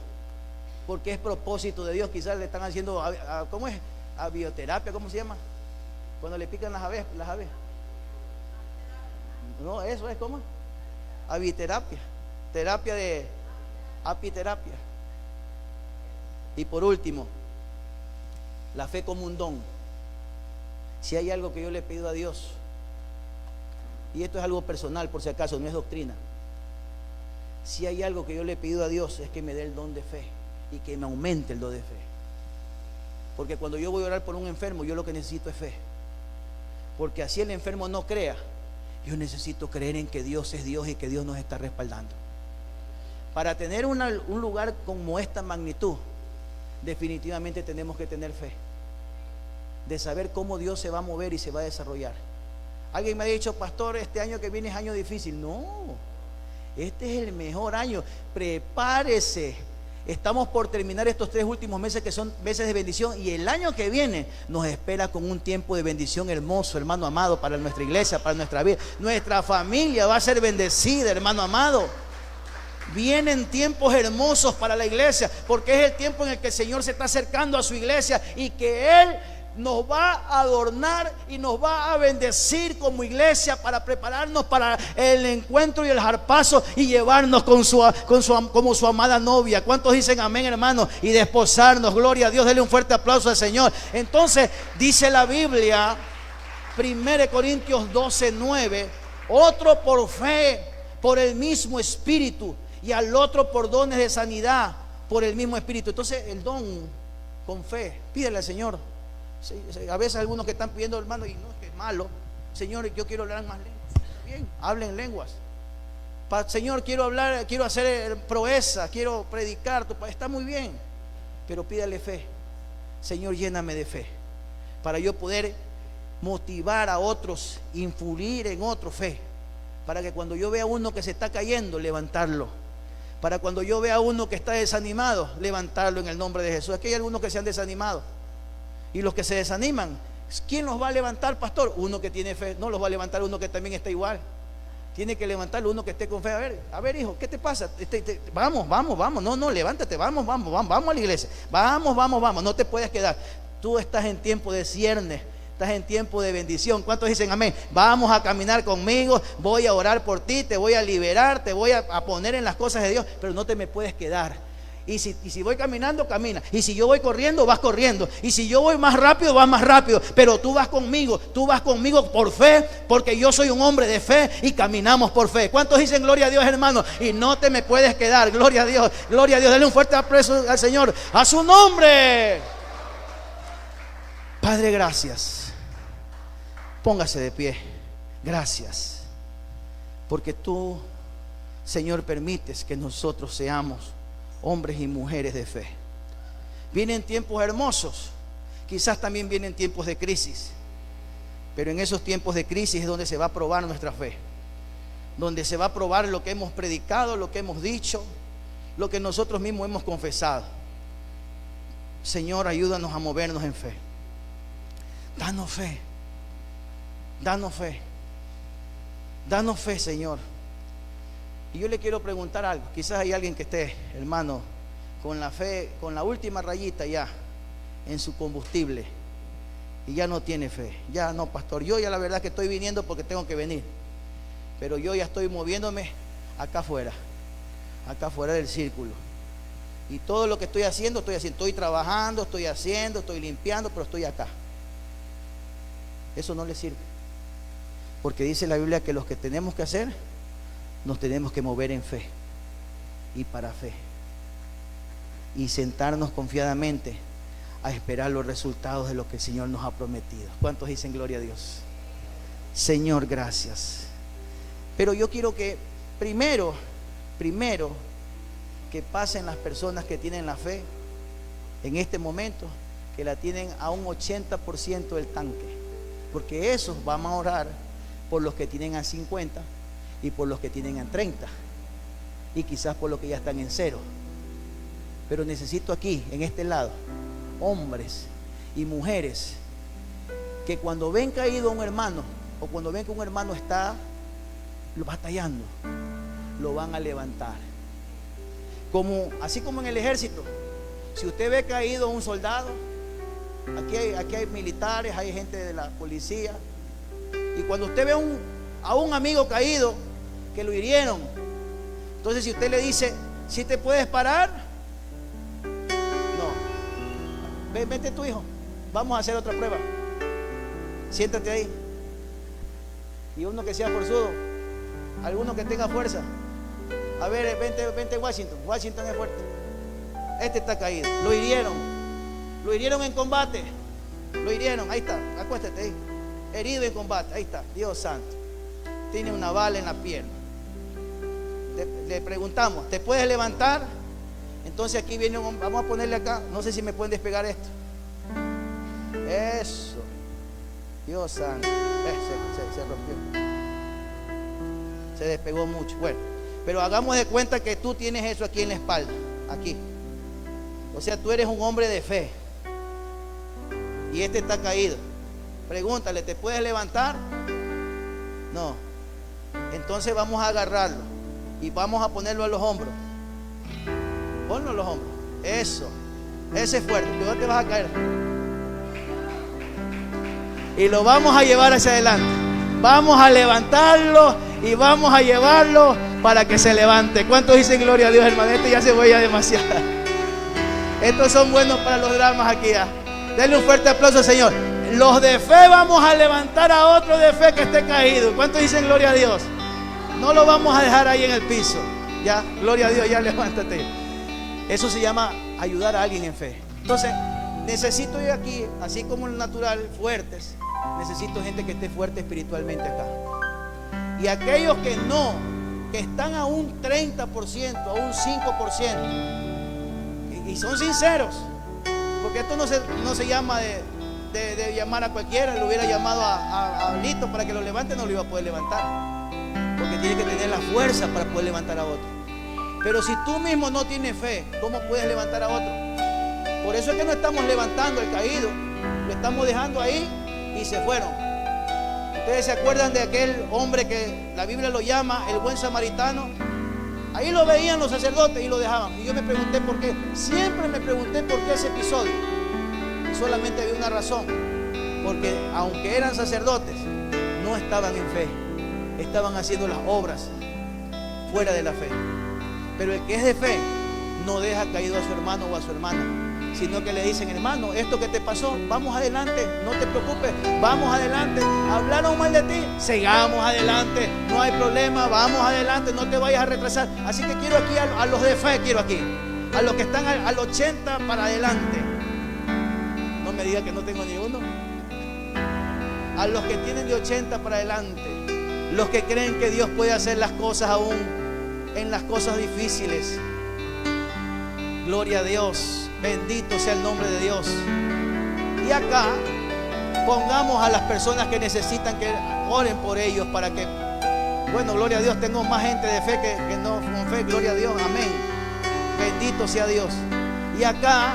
porque es propósito de Dios. Quizás le están haciendo, ¿cómo es? A bioterapia, ¿cómo se llama? Cuando le pican las aves. No, eso es como aviterapia, terapia de apiterapia. Y por último, la fe como un don. Si hay algo que yo le he pedido a Dios, y esto es algo personal por si acaso, no es doctrina. Si hay algo que yo le he pedido a Dios, es que me dé el don de fe y que me aumente el don de fe. Porque cuando yo voy a orar por un enfermo, yo lo que necesito es fe. Porque así el enfermo no crea, yo necesito creer en que Dios es Dios y que Dios nos está respaldando. Para tener un lugar como esta magnitud, definitivamente tenemos que tener fe de saber cómo Dios se va a mover y se va a desarrollar. Alguien me ha dicho, pastor, este año que viene es año difícil. No, este es el mejor año. Prepárese. Estamos por terminar estos 3 últimos meses, que son meses de bendición, y el año que viene nos espera con un tiempo de bendición hermoso, hermano amado, para nuestra iglesia, para nuestra vida. Nuestra familia va a ser bendecida, hermano amado. Vienen tiempos hermosos para la iglesia, porque es el tiempo en el que el Señor se está acercando a su iglesia y que Él nos va a adornar y nos va a bendecir como iglesia para prepararnos para el encuentro y el zarpazo y llevarnos como su amada novia. ¿Cuántos dicen amén, hermanos? Y desposarnos, gloria a Dios. Denle un fuerte aplauso al Señor. Entonces dice la Biblia, 1 Corintios 12:9, otro por fe, por el mismo Espíritu, y al otro por dones de sanidad, por el mismo Espíritu. Entonces el don con fe, pídele al Señor. Sí, a veces algunos que están pidiendo, hermano, y no es que es malo. Señor, yo quiero hablar más lenguas. Bien, hablen lenguas. Señor, quiero hablar, quiero hacer proeza, quiero predicar. Está muy bien, pero pídale fe. Señor, lléname de fe para yo poder motivar a otros, influir en otro fe, para que cuando yo vea a uno que se está cayendo, levantarlo. Para cuando yo vea a uno que está desanimado, levantarlo en el nombre de Jesús. Aquí hay algunos que se han desanimado. Y los que se desaniman, ¿quién los va a levantar, pastor? Uno que tiene fe. No los va a levantar uno que también está igual. Tiene que levantarlo uno que esté con fe. A ver, hijo, ¿qué te pasa? Vamos. No, levántate, vamos a la iglesia. Vamos. No te puedes quedar. Tú estás en tiempo de ciernes. Estás en tiempo de bendición. ¿Cuántos dicen amén? Vamos a caminar conmigo. Voy a orar por ti. Te voy a liberar. Te voy a poner en las cosas de Dios. Pero no te me puedes quedar. Y si voy caminando, camina. Y si yo voy corriendo, vas corriendo. Y si yo voy más rápido, vas más rápido. Pero tú vas conmigo por fe, porque yo soy un hombre de fe y caminamos por fe. ¿Cuántos dicen gloria a Dios, hermano? Y no te me puedes quedar. Gloria a Dios, gloria a Dios. Dale un fuerte aplauso al Señor, a su nombre. Padre, gracias. Póngase de pie. Gracias, porque tú, Señor, permites que nosotros seamos hombres y mujeres de fe. Vienen tiempos hermosos, quizás también vienen tiempos de crisis, pero en esos tiempos de crisis es donde se va a probar nuestra fe, donde se va a probar lo que hemos predicado, lo que hemos dicho, lo que nosotros mismos hemos confesado. Señor, ayúdanos a movernos en fe. Danos fe, Señor. Y yo le quiero preguntar algo. Quizás hay alguien que esté, hermano, con la fe, con la última rayita ya en su combustible, y ya no tiene fe. Ya no, pastor, yo ya la verdad que estoy viniendo porque tengo que venir, pero yo ya estoy moviéndome acá afuera del círculo. Y todo lo que estoy haciendo, estoy trabajando, estoy limpiando, pero estoy acá. Eso no le sirve, porque dice la Biblia que los que tenemos que hacer, nos tenemos que mover en fe y para fe, y sentarnos confiadamente a esperar los resultados de lo que el Señor nos ha prometido. ¿Cuántos dicen gloria a Dios? Señor, gracias. Pero yo quiero que primero que pasen las personas que tienen la fe en este momento, que la tienen a un 80% del tanque, porque esos vamos a orar por los que tienen a 50 y por los que tienen a 30 y quizás por los que ya están en 0. Pero necesito aquí, en este lado, hombres y mujeres que cuando ven caído a un hermano, o cuando ven que un hermano está batallando, lo van a levantar. Así como en el ejército, si usted ve caído a un soldado, aquí hay militares, hay gente de la policía, y cuando usted ve a un amigo caído, que lo hirieron, entonces si usted le dice, ¿sí te puedes parar? No. Vente tu hijo, vamos a hacer otra prueba, siéntate ahí. Y uno que sea forzudo, alguno que tenga fuerza, a ver, vente Washington es fuerte, este está caído, lo hirieron en combate, ahí está, acuéstate ahí, herido en combate, ahí está, Dios santo, tiene una bala en la pierna. Le preguntamos, ¿te puedes levantar? Entonces aquí viene un hombre, vamos a ponerle acá, no sé si me pueden despegar esto. Eso, Dios santo, se rompió, se despegó mucho. Bueno, pero hagamos de cuenta que tú tienes eso aquí en la espalda, aquí. O sea, tú eres un hombre de fe y este está caído. Pregúntale, ¿te puedes levantar? No. Entonces vamos a agarrarlo y vamos a ponerlo a los hombros. Ponlo a los hombros. Eso. Ese es fuerte. Tú no te vas a caer. Y lo vamos a llevar hacia adelante. Vamos a levantarlo y vamos a llevarlo para que se levante. ¿Cuántos dicen gloria a Dios, hermano? Este ya se huella demasiado. Estos son buenos para los dramas aquí. Denle un fuerte aplauso al Señor. Los de fe vamos a levantar a otro de fe que esté caído. ¿Cuántos dicen gloria a Dios? No lo vamos a dejar ahí en el piso. Ya, gloria a Dios, ya levántate. Eso se llama ayudar a alguien en fe. Entonces, necesito yo aquí, así como en lo natural, fuertes. Necesito gente que esté fuerte espiritualmente acá. Y aquellos que no, que están a un 30%, a un 5%, y son sinceros, porque esto no se llama de llamar a cualquiera. Lo hubiera llamado a Lito para que lo levante, no lo iba a poder levantar, porque tiene que tener la fuerza para poder levantar a otro. Pero si tú mismo no tienes fe, ¿cómo puedes levantar a otro? Por eso es que no estamos levantando al caído, lo estamos dejando ahí y se fueron. Ustedes se acuerdan de aquel hombre que la Biblia lo llama el buen samaritano. Ahí lo veían los sacerdotes y lo dejaban. Y yo me pregunté por qué. Siempre me pregunté por qué ese episodio. Y solamente había una razón. Porque aunque eran sacerdotes, no estaban en fe. Estaban haciendo las obras fuera de la fe. Pero el que es de fe no deja caído a su hermano o a su hermana, sino que le dicen: hermano, esto que te pasó, vamos adelante, no te preocupes, vamos adelante. Hablaron mal de ti, sigamos adelante, no hay problema, vamos adelante, no te vayas a retrasar. Así que quiero aquí a los de fe, quiero aquí a los que están al 80 para adelante. No me diga que no tengo ni uno. A los que tienen de 80 para adelante, los que creen que Dios puede hacer las cosas aún en las cosas difíciles. Gloria a Dios, bendito sea el nombre de Dios. Y acá pongamos a las personas que necesitan que oren por ellos para que, bueno, gloria a Dios, tengo más gente de fe que no con fe, gloria a Dios, amén. Bendito sea Dios. Y acá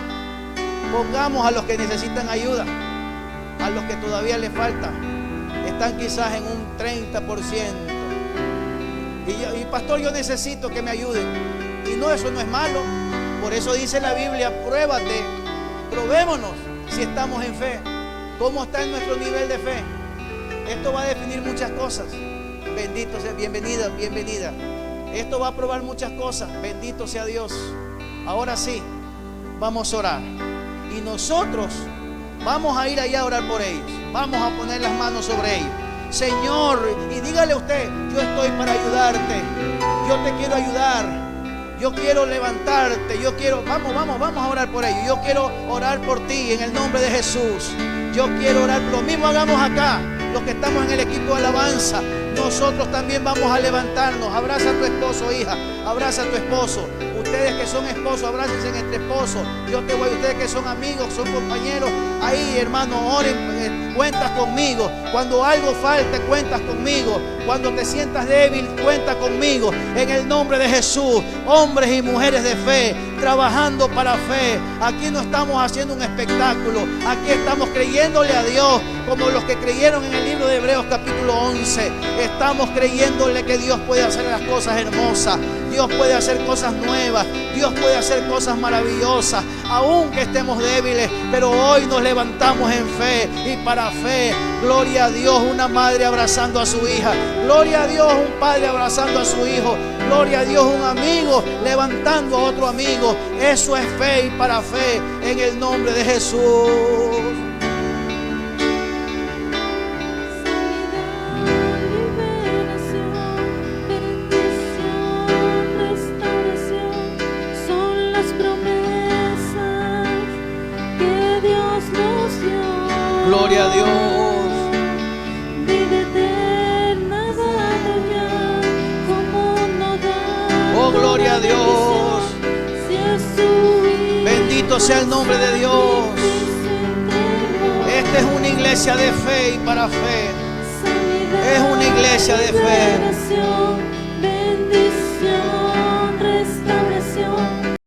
pongamos a los que necesitan ayuda, a los que todavía les falta, están quizás en un 30%. Y pastor, yo necesito que me ayuden. Y no, eso no es malo. Por eso dice la Biblia: pruébate, probémonos si estamos en fe. ¿Cómo está en nuestro nivel de fe? Esto va a definir muchas cosas. Bendito sea, bienvenida, bienvenida. Esto va a probar muchas cosas. Bendito sea Dios. Ahora sí, vamos a orar. Y nosotros vamos a ir allá a orar por ellos. Vamos a poner las manos sobre ellos. Señor, y dígale usted: yo estoy para ayudarte, yo te quiero ayudar, yo quiero levantarte, yo quiero, vamos a orar por ellos. Yo quiero orar por ti en el nombre de Jesús. Yo quiero orar, lo mismo hagamos acá, los que estamos en el equipo de alabanza. Nosotros también vamos a levantarnos. Abraza a tu esposo, hija, abraza a tu esposo. Ustedes que son esposos, abrácense entre esposos. Yo te voy, ustedes que son amigos, son compañeros, ahí, hermano, oren, cuentas conmigo. Cuando algo falte, cuentas conmigo. Cuando te sientas débil, cuenta conmigo. En el nombre de Jesús, hombres y mujeres de fe, trabajando para fe. Aquí no estamos haciendo un espectáculo, aquí estamos creyéndole a Dios, como los que creyeron en el libro de Hebreos capítulo 11. Estamos creyéndole que Dios puede hacer las cosas hermosas, Dios puede hacer cosas nuevas, Dios puede hacer cosas maravillosas, aunque estemos débiles, pero hoy nos levantamos en fe y para fe. Gloria a Dios, una madre abrazando a su hija, gloria a Dios, un padre abrazando a su hijo, gloria a Dios, un amigo levantando a otro amigo. Eso es fe y para fe, en el nombre de Jesús. Gloria a Dios. Vida eterna dado ya, como no da. Oh, gloria a Dios. Si es su Bendito sea el nombre de Dios. Esta es una iglesia de fe y para fe. Es una iglesia de fe.